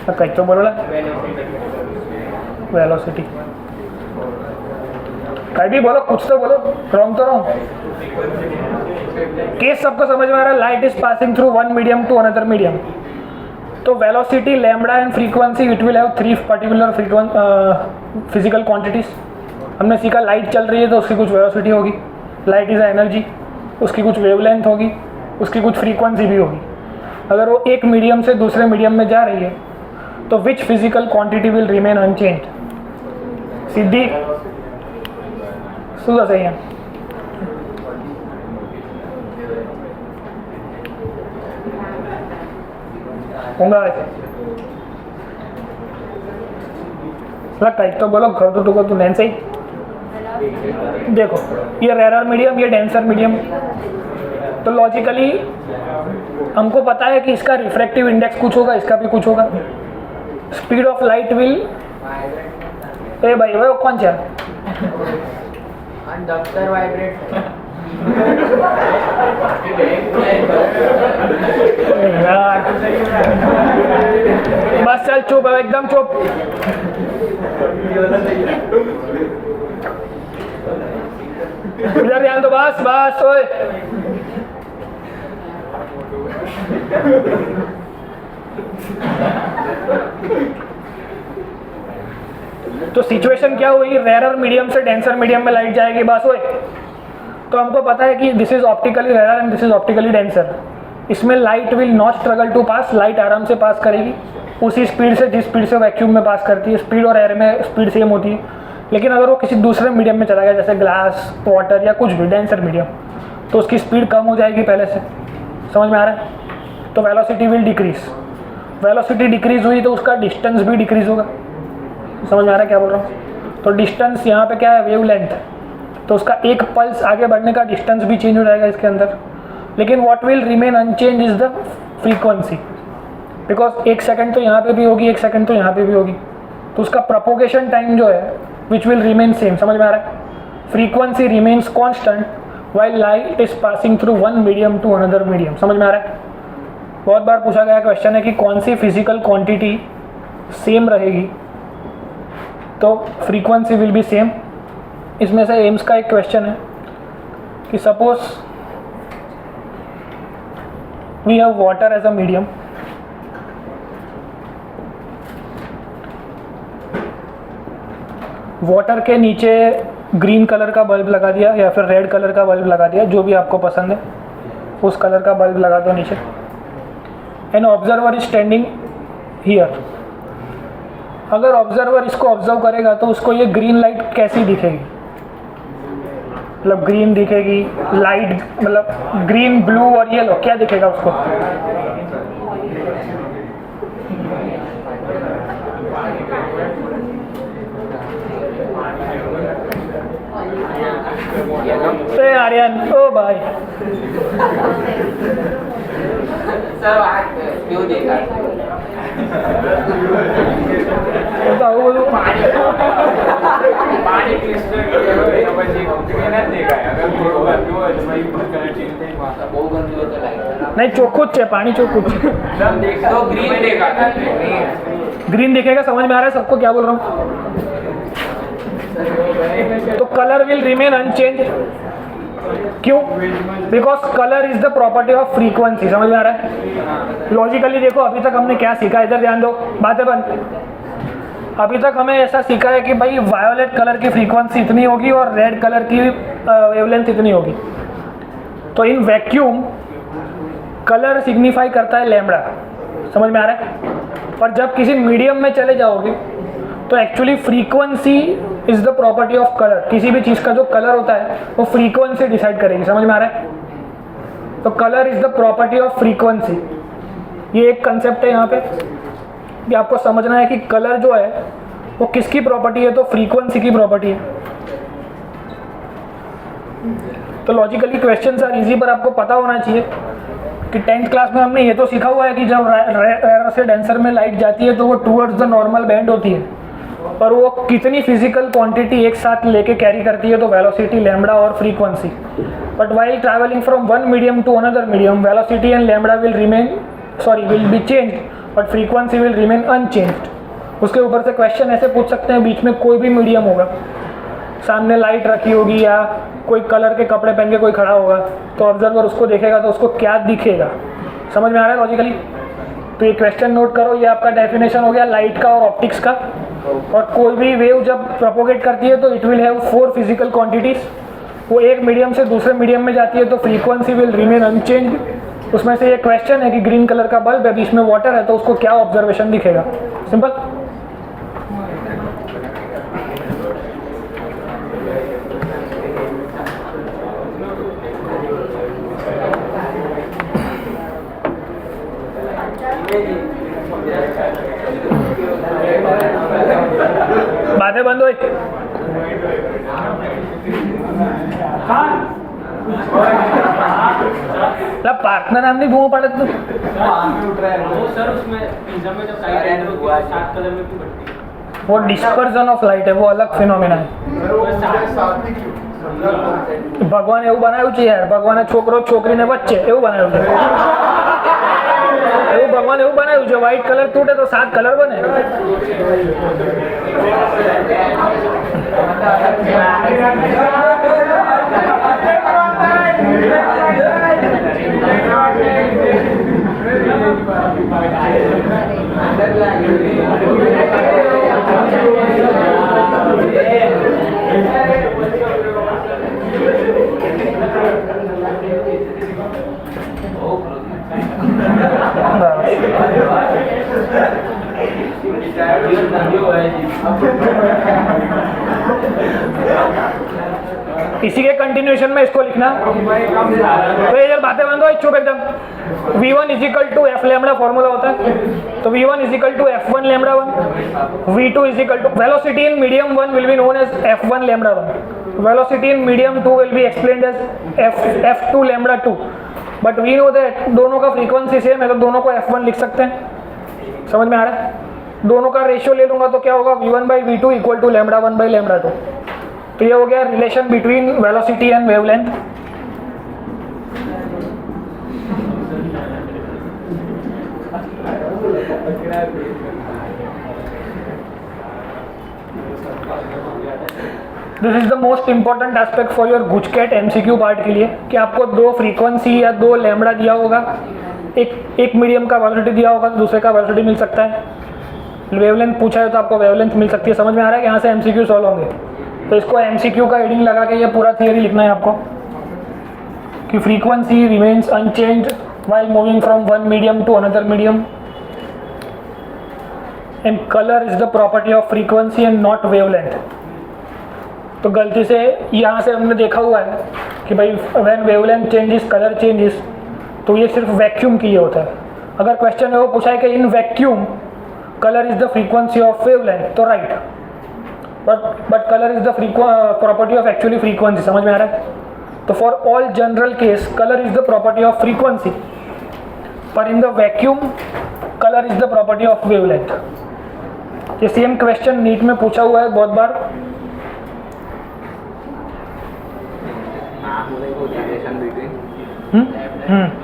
कहीं तो बोलो वेलोसिटी, कहीं भी बोलो, कुछ तो बोलो, रॉन्ग तो रॉन्ग। केस सबको समझ में आ रहा है, light is passing through one medium to another medium. तो velocity, lambda and frequency, it will have 3 particular physical quantities. हमने सीखा लाइट चल रही है तो उसकी कुछ वेलोसिटी होगी, लाइट इज एनर्जी, उसकी कुछ वेवलेंथ होगी, उसकी कुछ फ्रीक्वेंसी भी होगी। अगर वो एक मीडियम से दूसरे मीडियम में जा रही है तो which physical quantity will remain unchange, सीधी सुधा सही है। तो बोलो घर तो नैन सही। देखो ये रेरर मीडियम, ये डेंसर मीडियम। तो लॉजिकली हमको पता है कि इसका रिफ्रैक्टिव इंडेक्स कुछ होगा, इसका भी कुछ होगा। स्पीड ऑफ लाइट विल, ए भाई वो कौन सा डॉक्टर वाइब्रेट बस चल चुप है, एकदम चुप। इधर ध्यान दो, बस बस ओए। तो सिचुएशन क्या हुई, रेरर मीडियम से डेंसर मीडियम में लाइट जाएगी, बस ओए। तो हमको पता है कि this is optically rarer and this is optically denser. इसमें light will not struggle to pass, light आराम से पास करेगी उसी स्पीड से जिस स्पीड से वैक्यूम में पास करती है। स्पीड और एयर में स्पीड सेम होती है, लेकिन अगर वो किसी दूसरे मीडियम में चला गया जैसे ग्लास, वाटर या कुछ भी डेंसर मीडियम, तो उसकी स्पीड कम हो जाएगी पहले से। समझ में आ रहा है। तो velocity will decrease, velocity decrease हुई तो उसका डिस्टेंस भी डिक्रीज होगा। समझ में आ रहा है क्या बोल रहा हूँ। तो डिस्टेंस यहाँ पे क्या है, वेवलेंथ, तो उसका एक पल्स आगे बढ़ने का डिस्टेंस भी चेंज हो जाएगा इसके अंदर। लेकिन what will remain unchange is the frequency, because 1 second तो यहाँ पे भी होगी, 1 सेकंड तो यहाँ पे भी होगी, तो उसका प्रोपोगेशन टाइम जो है विच विल रिमेन सेम। समझ में आ रहा है। Frequency remains constant while light is passing through one medium to another medium. समझ में आ रहा है। बहुत बार पूछा गया क्वेश्चन है कि कौन सी फिजिकल क्वांटिटी सेम रहेगी, तो फ्रीक्वेंसी विल बी सेम। इसमें से एम्स का एक क्वेश्चन है कि suppose we have water as a medium, water के नीचे ग्रीन कलर का बल्ब लगा दिया या फिर रेड कलर का बल्ब लगा दिया, जो भी आपको पसंद है उस कलर का बल्ब लगा दो नीचे। An observer is standing here, अगर ऑब्जर्वर इसको ऑब्जर्व करेगा तो उसको ये ग्रीन लाइट कैसी दिखेगी, मतलब ग्रीन दिखेगी, लाइट मतलब ग्रीन, ब्लू और येलो, क्या दिखेगा उसको? आर्यन, ओ भाई सर आज क्यों देखा? पानी क्लिस्टर नहीं, ચોખ્ખું જ છે પાણી, ચોખ્ખું જ છે। तो ग्रीन देखा था। ग्रीन दिखेगा, समझ में आ रहा है सबको क्या बोल रहा हूँ? तो कलर विल रिमेन अनचेंज, क्यों? Because colour is the property of frequency. समझ में आ रहा है? लॉजिकली देखो, अभी तक हमने क्या सीखा, इधर ध्यान दो, बातें बंद। अभी तक हमें ऐसा सीखा है कि भाई वायोलेट कलर की फ्रीक्वेंसी इतनी होगी और रेड कलर की वेवलेंथ इतनी होगी। तो इन वैक्यूम कलर सिग्निफाई करता है लैम्बडा। समझ में आ रहा है? पर जब किसी मीडियम में चले जाओगे तो actually frequency is the property of colour. किसी भी चीज़ का जो कलर होता है वो फ्रीक्वेंसी डिसाइड करेगी। समझ में आ रहा है? तो colour is the property of frequency, ये एक कंसेप्ट है यहाँ पे कि आपको समझना है कि कलर जो है वो किसकी प्रॉपर्टी है, तो फ्रीक्वेंसी की प्रॉपर्टी है। तो लॉजिकली क्वेश्चंस आर इजी, पर आपको पता होना चाहिए कि 10th क्लास में हमने ये तो सीखा हुआ है कि जब रेयर से डेंसर में लाइट जाती है तो वो टूवर्ड्स द नॉर्मल बैंड होती है, पर वो कितनी फिजिकल क्वांटिटी एक साथ लेके कैरी करती है, तो वेलोसिटी, लैम्बडा और frequency. But while travelling from one medium to another medium, velocity and lambda will be change but frequency will remain unchanged. उसके ऊपर से क्वेश्चन ऐसे पूछ सकते हैं, बीच में कोई भी मीडियम होगा, सामने लाइट रखी होगी या कोई कलर के कपड़े पहन के कोई खड़ा होगा, तो ऑब्जर्वर उसको देखेगा तो उसको क्या दिखेगा। समझ में आ रहा है लॉजिकली? तो ये क्वेश्चन नोट करो, ये आपका डेफिनेशन हो गया लाइट का और ऑप्टिक्स का। और कोई भी वेव जब प्रोपोगेट करती है तो it will have 4 physical quantities. वो एक मीडियम से दूसरे मीडियम में जाती है तो फ्रीक्वेंसी विल रिमेन अनचेंज। उसमें से ये क्वेश्चन है कि ग्रीन कलर का बल्ब है, बीच में वाटर है, तो उसको क्या ऑब्जर्वेशन दिखेगा? सिंपल। बातें बंद हुई। पार्टनर नामनी बूम पड़े तो सर उसमें पिज्जा में जब लाइट हुआ 7 कलर में क्यों बढ़ती है? वो डिस्पर्जन ऑफ लाइट है, वो अलग फिनोमिना है। भगवान એવું બનાવ્યું છે યાર, ભગવાને છોકરો છોકરીને વચ્ચે એવું બનાવ્યું છે। એવું ભગવાન એવું બનાવ્યું છે, વ્હાઈટ કલર તૂટે તો 7 કલર બને। इसी के कंटिन्यूएशन में इसको लिखना। तो ये जब बातें बंद हो चुप एकदम। V1 is equal to F lambda formula होता है, तो V1 is equal to F1 lambda 1, V2 is equal to velocity in medium 1 will be known as F1 lambda 1, velocity in medium 2 will be explained as F2 lambda 2। But we know that दोनों का frequency same है, तो दोनों को F1 लिख सकते हैं। समझ में आ रहा है? दोनों का रेशियो ले लूंगा तो क्या होगा, V1/V2 इक्वल टू लैम्बडा 1/लैम्बडा 2। तो ये हो गया relation between velocity and wavelength. This is the most important aspect for your GUJCET MCQ part के लिए कि आपको 2 फ्रीक्वेंसी या 2 लैम्बडा दिया होगा, एक मीडियम का वेलोसिटी दिया होगा तो दूसरे का वेलोसिटी मिल सकता है। वेवलेंथ पूछा है तो आपको वेवलेंथ मिल सकती है। समझ में आ रहा है कि यहाँ से एमसीक्यू सॉल्व होंगे। तो इसको एमसीक्यू का हेडिंग लगा के ये पूरा थियरी लिखना है आपको कि frequency remains unchanged while moving from one medium to another medium. And colour is the property of frequency and not wavelength. तो गलती से यहाँ से हमने देखा हुआ है कि भाई when wavelength changes colour changes, तो ये सिर्फ वैक्यूम के लिए होता है। अगर क्वेश्चन है वो पूछा है कि in vacuum colour is the frequency of wavelength, तो right, but colour is the property of actually frequency. समझ में आ रहा है? तो for all general case colour is the property of frequency, पर in the vacuum colour is the property of wavelength. ये same question NEET में पूछा हुआ है बहुत बार।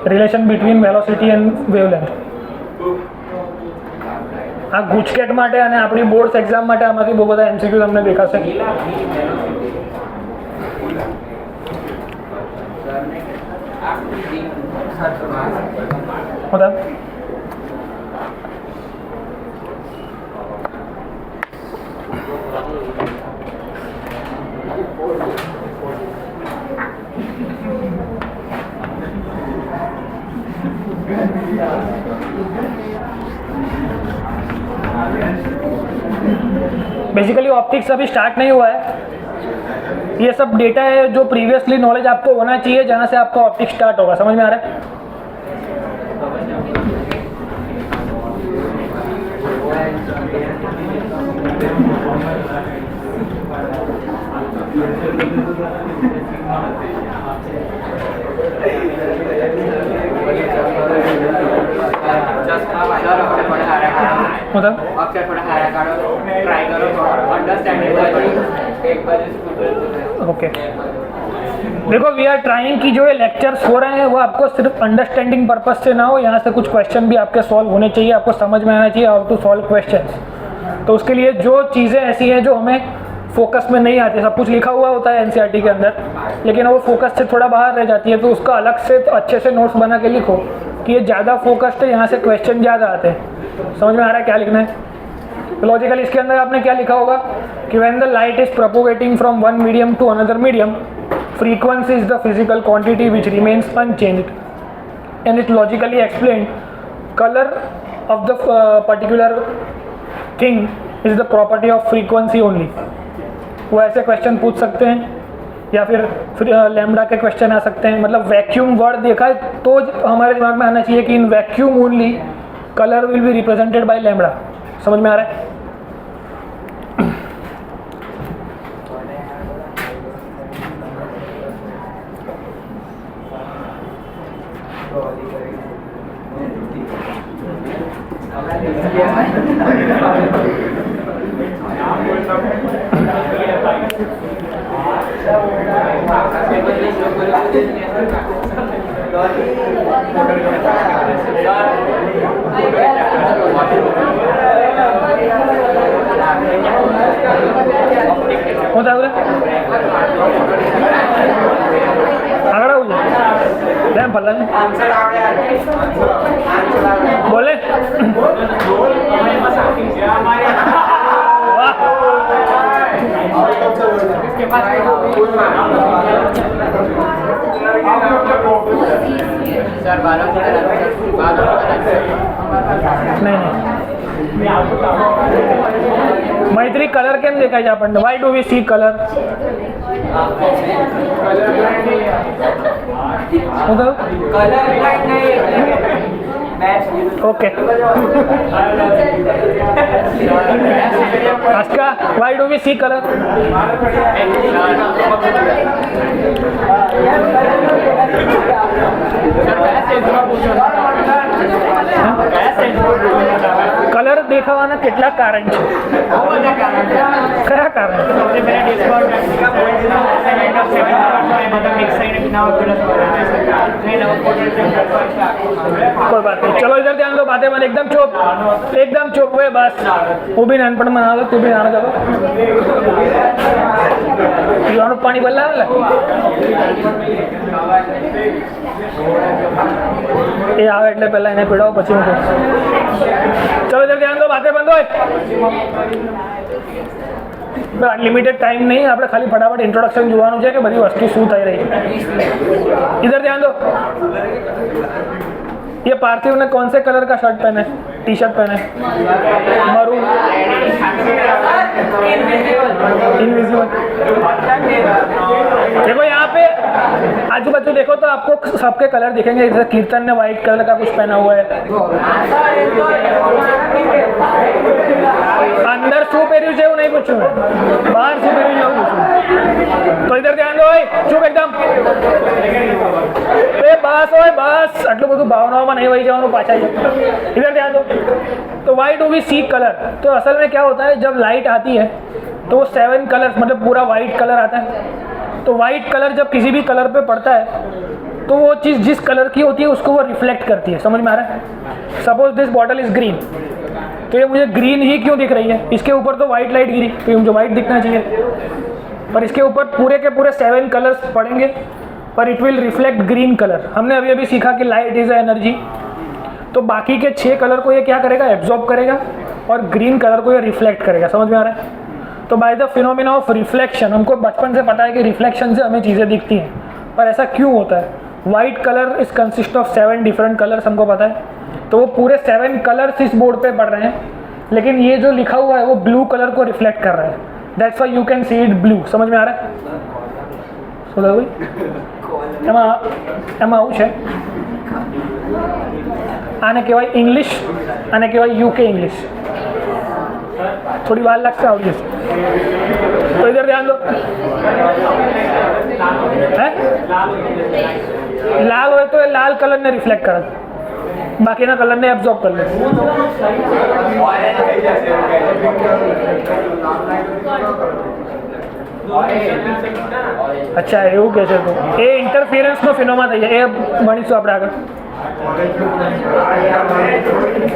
Relation between velocity and wavelength. આ ગુજકેટ માટે અને આપણી બોર્ડ્સ એક્ઝામ માટે આમાંથી બહુ બધા એમસીક્યુ તમને દેખાશે। मतलब बेसिकली ऑप्टिक्स अभी स्टार्ट नहीं हुआ है। ये सब डेटा है जो प्रीवियसली नॉलेज आपको होना चाहिए, जहाँ से आपका ऑप्टिक्स स्टार्ट होगा। समझ में आ रहा है? मतलब अक्षर थोड़ा हारा करो, ट्राई करो, अंडरस्टैंडेबल एक बार ओके। देखो वी आर ट्राइंग कि जो ये लेक्चर्स हो रहे हैं वो आपको सिर्फ अंडरस्टैंडिंग पर्पस से ना हो, यहाँ से कुछ क्वेश्चन भी आपके सॉल्व होने चाहिए, आपको समझ में आना चाहिए हाउ टू सॉल्व क्वेश्चंस। तो उसके लिए जो चीज़ें ऐसी हैं जो हमें फोकस में नहीं आती, सब कुछ लिखा हुआ होता है एनसीईआरटी के अंदर, लेकिन वो फोकस से थोड़ा बाहर रह जाती है, तो उसका अलग से अच्छे से नोट्स बना के लिखो कि ये ज़्यादा फोकस्ड है, यहाँ से क्वेश्चन ज़्यादा आते हैं। समझ में आ रहा है क्या लिखना है? लॉजिकली इसके अंदर आपने क्या लिखा होगा कि when the light is propagating from one medium to another medium, frequency is the physical quantity which remains unchanged, and it logically explained color of the particular thing is the property of frequency only। वो ऐसे question पूछ सकते हैं या फिर lambda के question आ सकते हैं। मतलब वैक्यूम वर्ड देखा है तो हमारे दिमाग में आना चाहिए कि in vacuum only colour will be represented by lambda. समझ में आ रहा है? होता है आगड़ा हो जाए फल बोले नहीं मैत्री कलर केम देखाय છે આપણને? Why do we see color? Okay Aashka, why do we see color? Colour દેખાવાના કેટલા કારણ છે? કયા કારણ? कोई बात नहीं, चलो इधर ध्यान दो, बातें मन एकदम चुप, एकदम चुप हुए बस। वो भी नानपण मना दो, तू भी नाना दो। पीવાનું પાણી બદલાવે એ આવે એટલે પહેલા એને પીડાવો પછી હું કહું। ચલો જલ્દી ध्यान दो, बातें बंद હોય। अनलिमिटेड टाइम नहीं, આપણે ખાલી ફટાફટ ઇન્ટ્રોડક્શન જોવાનું છે કે બધી વસ્તુ શું થઈ રહી છે। इधर ध्यान दो। ये पार्थिव ने कौन से कलर का शर्ट पहना है, टी शर्ट पहना है? Maroon, invisible. देखो यहाँ पे आजू बाजू देखो तो आपको सबके कलर दिखेंगे। जैसे कीर्तन ने व्हाइट कलर का कुछ पहना हुआ है, अंदर शू પહેર્યું છે એવું નહીં પૂછ્યું, બહાર શું પહેર્યું છે એવું પૂછ્યું। તો इधर ध्यान दो भाई, चुप एकदम। ए बस ओए बस, આટલું બધું ભાવનાઓમાં નહીં વહી જવાનું પાછા। इधर ध्यान दो। तो why do we see colour? तो असल में क्या होता है, जब लाइट आती है तो वो 7 कलर मतलब पूरा वाइट कलर आता है। तो वाइट कलर जब किसी भी कलर पे पड़ता है तो वो चीज़ जिस कलर की होती है उसको वो रिफ्लेक्ट करती है। समझ में आ रहा है? Suppose this bottle is green, तो ये मुझे ग्रीन ही क्यों दिख रही है? इसके ऊपर तो वाइट लाइट गिरी तो ये मुझे वाइट दिखना चाहिए, पर इसके ऊपर पूरे के पूरे 7 कलर्स पड़ेंगे पर it will reflect green colour. हमने अभी अभी सीखा कि लाइट इज एनर्जी, तो बाकी के 6 कलर को ये क्या करेगा, एब्जॉर्ब करेगा, और ग्रीन कलर को ये रिफ्लेक्ट करेगा। समझ में आ रहा है? तो by the phenomena of reflection, हमको बचपन से पता है कि रिफ्लेक्शन से हमें चीज़ें दिखती हैं, पर ऐसा क्यों होता है? White colour is consist of 7 different colours, हमको पता है। तो वो पूरे 7 कलर्स इस बोर्ड पे पड़ रहे हैं, लेकिन ये जो लिखा हुआ है वो ब्लू कलर को रिफ्लेक्ट कर रहा है। That's why you can see it blue. समझ में आ रहा है? सुनो भाई, એમાં આવું છે, આને કહેવાય ઇંગ્લિશ, આને કહેવાય યુકે ઇંગ્લિશ। थोड़ी વાર લાગશે, આવડી જશે। तो इधर ध्यान दो, है लाल હોય તો એ લાલ કલરને રિફ્લેક્ટ કરે, બાકીના કલરને એબ્ઝોર્બ કરી લે। अच्छा એવું કહે છે, તો એ ઇન્ટરફિયરન્સનો ફિનોમા થઈ જાય, એ ભણીશું આપણે આગળ।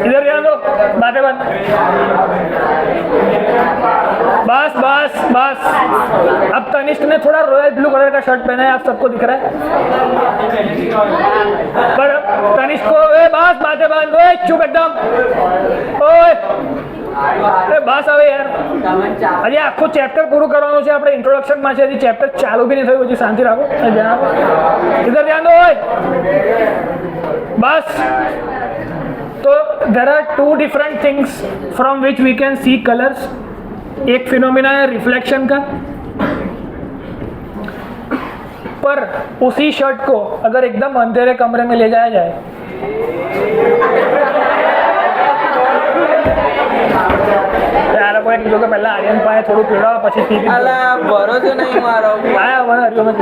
इधर ध्यान दो, बातें बंद, बस बस बस। अब तनिष्क ने थोड़ा रॉयल ब्लू कलर का शर्ट पहना है, आप सबको दिख रहा है, पर तनिष्क को बस बातें बंद, ओए चुप एकदम, ओए बस હવે યાર, હજી આખું ચેપ્ટર પૂરું કરવાનું છે આપણે, ઇન્ટ્રોડક્શનમાં છે, હજી ચેપ્ટર ચાલુ બી નહીં થયું, હજી શાંતિ રાખો। इधर ध्यान दो, ओए बस। तो there are 2 different things from which we can see colours. एक फिनोमिना है रिफ्लेक्शन का, पर उसी शर्ट को अगर एकदम अंधेरे कमरे में ले जाया जाए यार कोई जो के पहला आर्यन पाए थोड़ू पीड़ा પછી પી અલા ભરોસો નહીં મારો આયા મને હરિયો में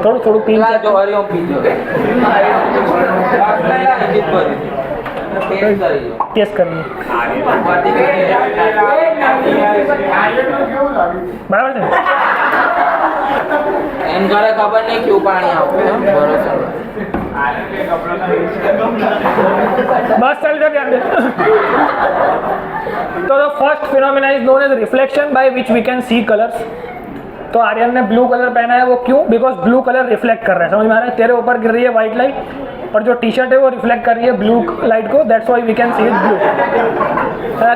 થોડું થોડું પી લા જો હરિયો પીજો ટેસ્ટ કરनी બરાબર છે એમ ઘરે ખબર નહીં ક્યું પાણી આપે ભરોસો बस चल इधर ध्यान दे। तो the first phenomena is known as reflection by which we can see colours. तो आर्यन ने ब्लू कलर पहना है, वो क्यों? बिकॉज ब्लू कलर रिफ्लेक्ट कर रहा है। समझ में आ रहा है? तेरे ऊपर गिर रही है व्हाइट लाइट, और जो टी शर्ट है वो रिफ्लेक्ट कर रही है ब्लू लाइट को, that's why we can see it blue.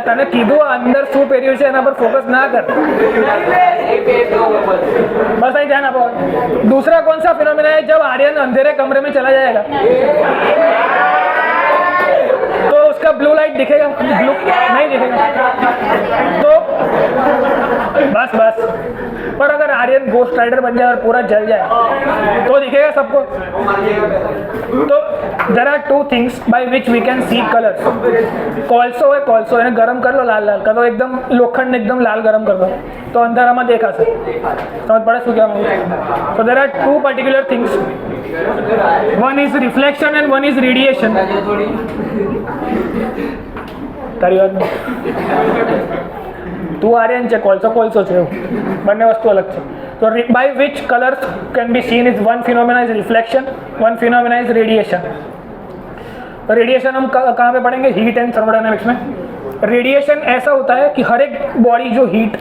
तने कीधु अंदर शू પહેર્યું છે એના પર फोकस ना कर, बस અહીં ध्यान આપો। दूसरा कौन सा फिनोमिना है? जब आर्यन अंधेरे कमरे में चला जाएगा तो उसका ब्लू लाइट दिखेगा? ब्लू नहीं दिखेगा। तो बस बस, पर अगर आर्यन गोस्ट राइडर बन जाए और पूरा जल जाए तो दिखेगा सबको। तो there are 2 things by which we can see colours. कोलसो है, कोलसो એને ગરમ कर लो, लाल लाल कर दो, एकदम लोखंड एकदम लाल गरम कर दो तो अंधाराમાં દેખાશે। समझ पड़े શું કહેવા માંગુ? So there are 2 particular things, one is reflection and one is radiation। તારી વાત નહીં, તું આર્યન છે, કોલસો કોલસો છે, બંને વસ્તુ અલગ છે। તો by which colours can be seen is one phenomena is reflection, one phenomena is radiation. तो रेडिएशन हम कहाँ पे पढ़ेंगे? हीट एंड थर्मोडायनेमिक्स में। रेडिएशन ऐसा होता है कि हर एक बॉडी जो हीट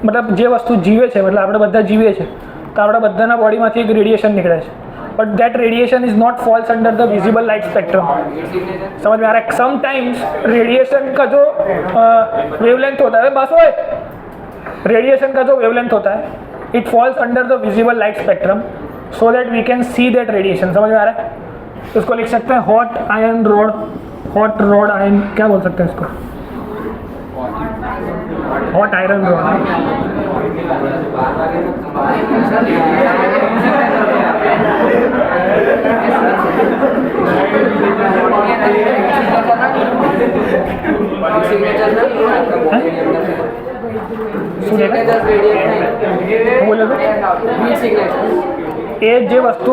मतलब જે વસ્તુ જીવે છે, मतलब આપણે બધા જીવીએ છીએ તો આપણા બધાના બોડીમાંથી એક રેડિએશન નીકળે છે, but that radiation is not false under the visible light spectrum. समझ में आ रहा है? समटाइम्स रेडिएशन का जो वेवलेंथ होता है, बस ओए, रेडिएशन का जो वेवलेंथ होता है it falls under the visible light spectrum so that we can see that radiation. समझ में आ रहा है? इसको लिख सकते हैं hot iron rod, hot rod iron, क्या बोल सकते हैं इसको, हॉट आयरन रॉड। बोले तो ये जे वस्तु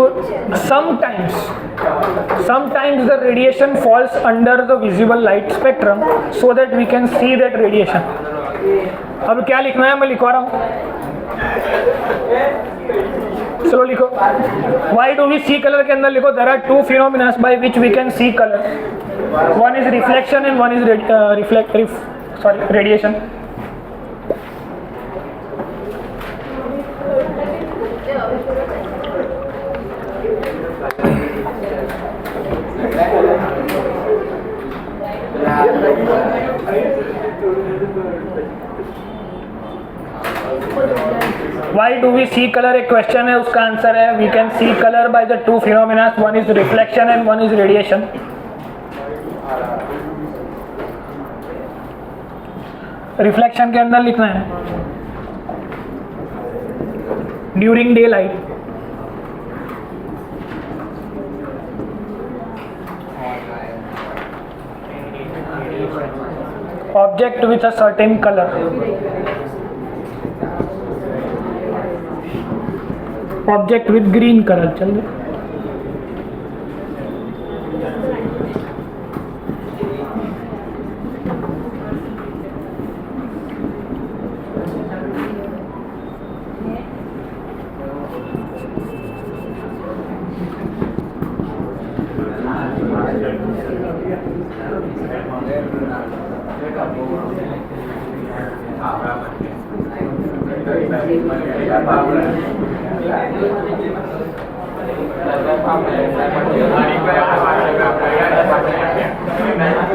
sometimes the radiation falls under the visible light spectrum so that we can see that radiation. अब क्या लिखना है, मैं लिखवा रहा हूँ, चलो लिखो। Why do we see color के अंदर लिखो, there are two phenomena by which we can see color. One is reflection and one is radiation. Why do we see color, एक क्वेश्चन है, उसका आंसर है we can see color by the two phenomena, one is reflection and one is radiation. Reflection के अंदर लिखना है during day light, object with a certain colour, object with green colour, चलिए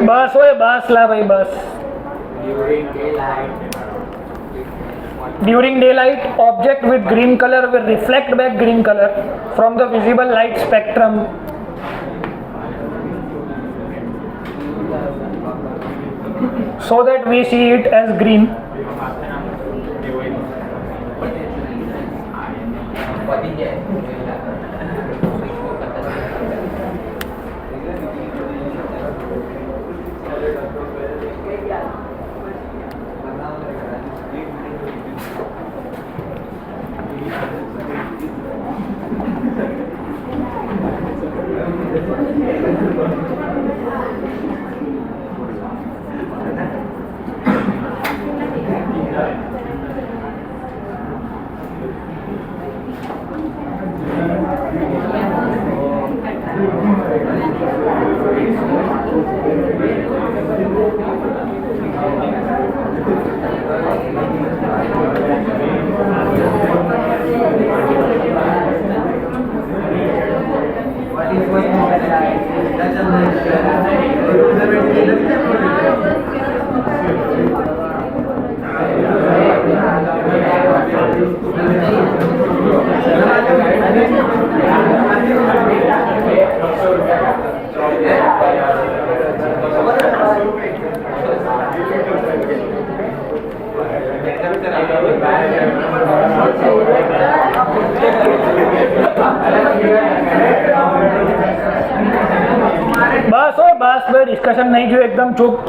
बस ओए बस ला भाई बस। During daylight, object with green color will reflect back green color from the visible light spectrum. So that we see it as green. बस हो बस भाई, डिस्कशन नहीं जो एकदम चुप।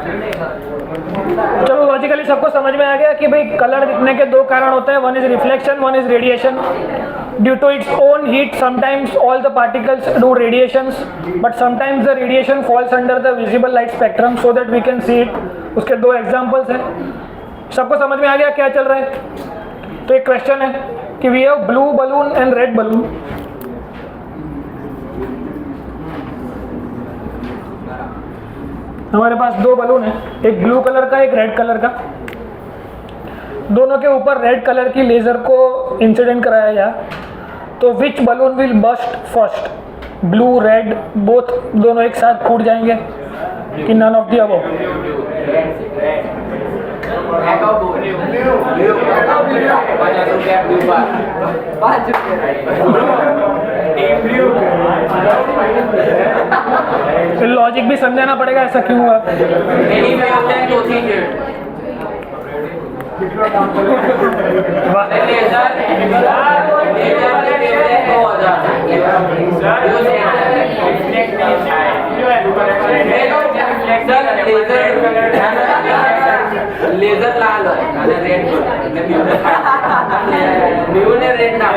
चलो लॉजिकली सबको समझ में आ गया कि भाई कलर दिखने के दो कारण होते हैं, one is reflection, one is radiation. Due to its own heat sometimes all the particles do radiations, but sometimes the radiation falls under the visible light spectrum so that we can see it. उसके दो examples हैं. सबको समझ में आ गया क्या चल रहा है? तो एक क्वेश्चन है कि we have blue balloon and red balloon. हमारे पास दो बलून है, एक ब्लू कलर का एक रेड कलर का. दोनों के ऊपर रेड कलर की लेजर को इंसिडेंट कराया गया. तो which balloon will burst first? Blue red both दोनों एक साथ फूट जाएंगे कि none of the above? Logic भी समझाना पड़ेगा ऐसा क्यों हुआ. लेजर लाल है रेड ब्लू ने रेड ना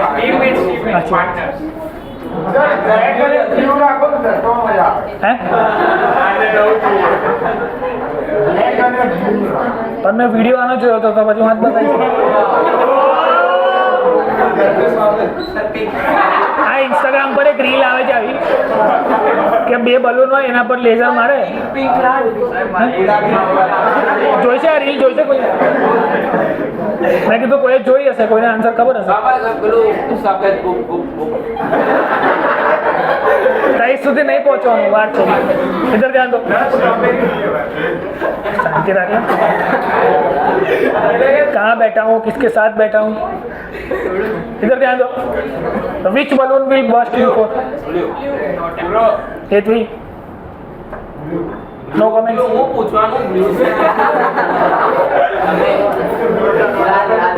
पर मैं वीडियो आना चाहिए होता था પછી વાત બતાવી. આ ઇન્સ્ટાગ્રામ પર એક રીલ આવે છે આવી કે બે બલૂન હોય એના પર લેઝર મારે. જોઈ છે આ રીલ? જોઈ છે કોઈ? મેં કીધું કોઈ જોઈ હશે, કોઈને આન્સર ખબર હશે. साइज સુધી नहीं પહોંચવાનું, વાત છે. इधर ध्यान दो, शांति रखिए. कहाँ बैठा हूँ, किसके साथ बैठा हूँ? इधर ध्यान दो. Which balloon will burst before? Hetvi no comment.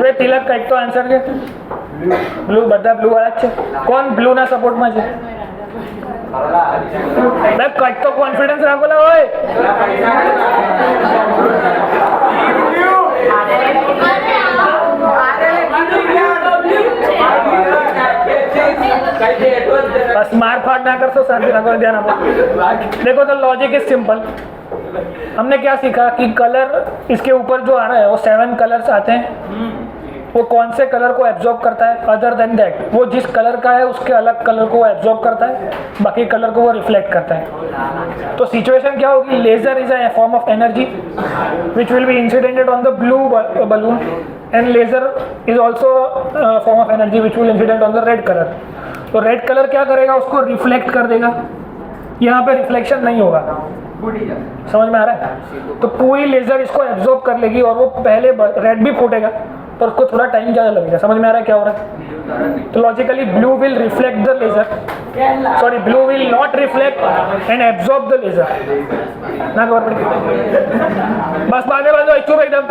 वे तिलक કંઈક તો આન્સર છે. બ્લુ, બધા બ્લુ વાળા જ છે. કોણ બ્લુ ના સપોર્ટમાં છે? मैं कट तो कॉन्फिडेंस रखो ना ओए. बस मार फाड़ ना कर, तो शांति रखो, ध्यान रखो. देखो तो लॉजिक इज सिंपल. हमने क्या सीखा कि कलर इसके ऊपर जो आ रहा है वो 7 कलर्स आते हैं. वो कौन से कलर को एब्जॉर्ब करता है? अदर देन दैट, वो जिस कलर का है उसके अलग कलर को एब्जॉर्ब करता है, बाकी कलर को वो रिफ्लेक्ट करता है. तो सिचुएशन क्या होगी? Laser is a form of energy which will be incidented on the blue balloon and laser is also form of energy which will incident on the red colour. तो red colour क्या करेगा? उसको reflect कर देगा. यहाँ पे reflection नहीं होगा. समझ में आ रहा है? तो पूरी लेजर इसको एब्जॉर्ब कर लेगी और वो पहले रेड भी फूटेगा पर उसको थोड़ा टाइम ज़्यादा लगेगा. समझ में आ रहा है क्या हो रहा है? तो logically blue will reflect the laser, sorry blue will not reflect and absorb the laser. ना खबर पड़ी? बस बागे बाजू चुप एकदम.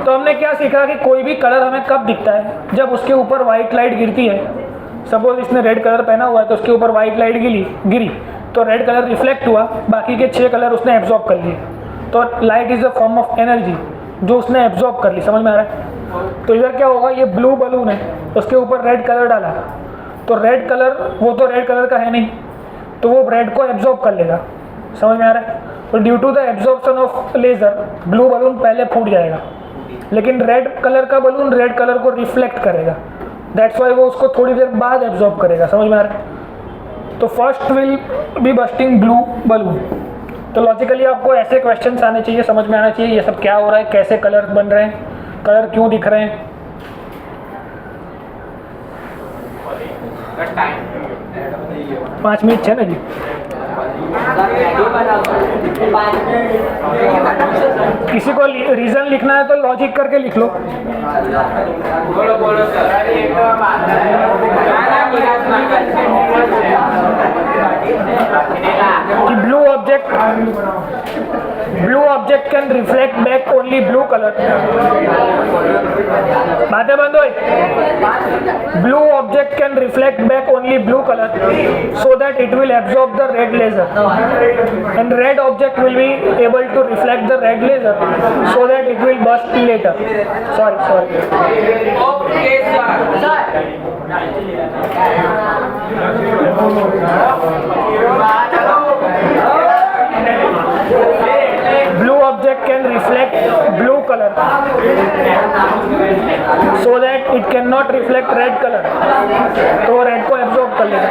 तो हमने क्या सीखा कि कोई भी कलर हमें कब दिखता है? जब उसके ऊपर वाइट लाइट गिरती है. सपोज इसने रेड कलर पहना हुआ है तो उसके ऊपर वाइट लाइट गिरी तो रेड कलर रिफ्लेक्ट हुआ, बाकी के 6 कलर उसने एब्जॉर्ब कर लिए. तो light is a form of energy जो उसने एब्जॉर्ब कर ली. समझ में आ रहा है? तो इधर क्या होगा? ये ब्लू बलून है, उसके ऊपर रेड कलर डाला तो रेड कलर, वो तो रेड कलर का है नहीं, तो वो रेड को एब्जॉर्ब कर लेगा. समझ में आ रहा है? तो due to the absorption of laser blue balloon पहले फूट जाएगा, लेकिन रेड कलर का बलून रेड कलर को रिफ्लेक्ट करेगा. दैट्स वाई वो उसको थोड़ी देर बाद एब्जॉर्ब करेगा. समझ में आ रहा है? तो first will be bursting blue balloon. तो लॉजिकली आपको ऐसे क्वेश्चंस आने चाहिए, समझ में आना चाहिए ये सब क्या हो रहा है, कैसे कलर बन रहे हैं, कलर क्यों दिख रहे हैं. 5 मिनट है ना जी. किसी को रीजन लिखना है तो लॉजिक करके लिख लो. बोलो सर. कि blue object blue object can reflect back only blue colour. बातें बंद हो. Blue object can reflect back only blue color so that it will absorb the red laser, and red object will be able to reflect the red laser so that it will burst later. Sorry. Okay, sir. Blue object can reflect blue color so that it cannot reflect red color, तो red को absorb कर लेगा.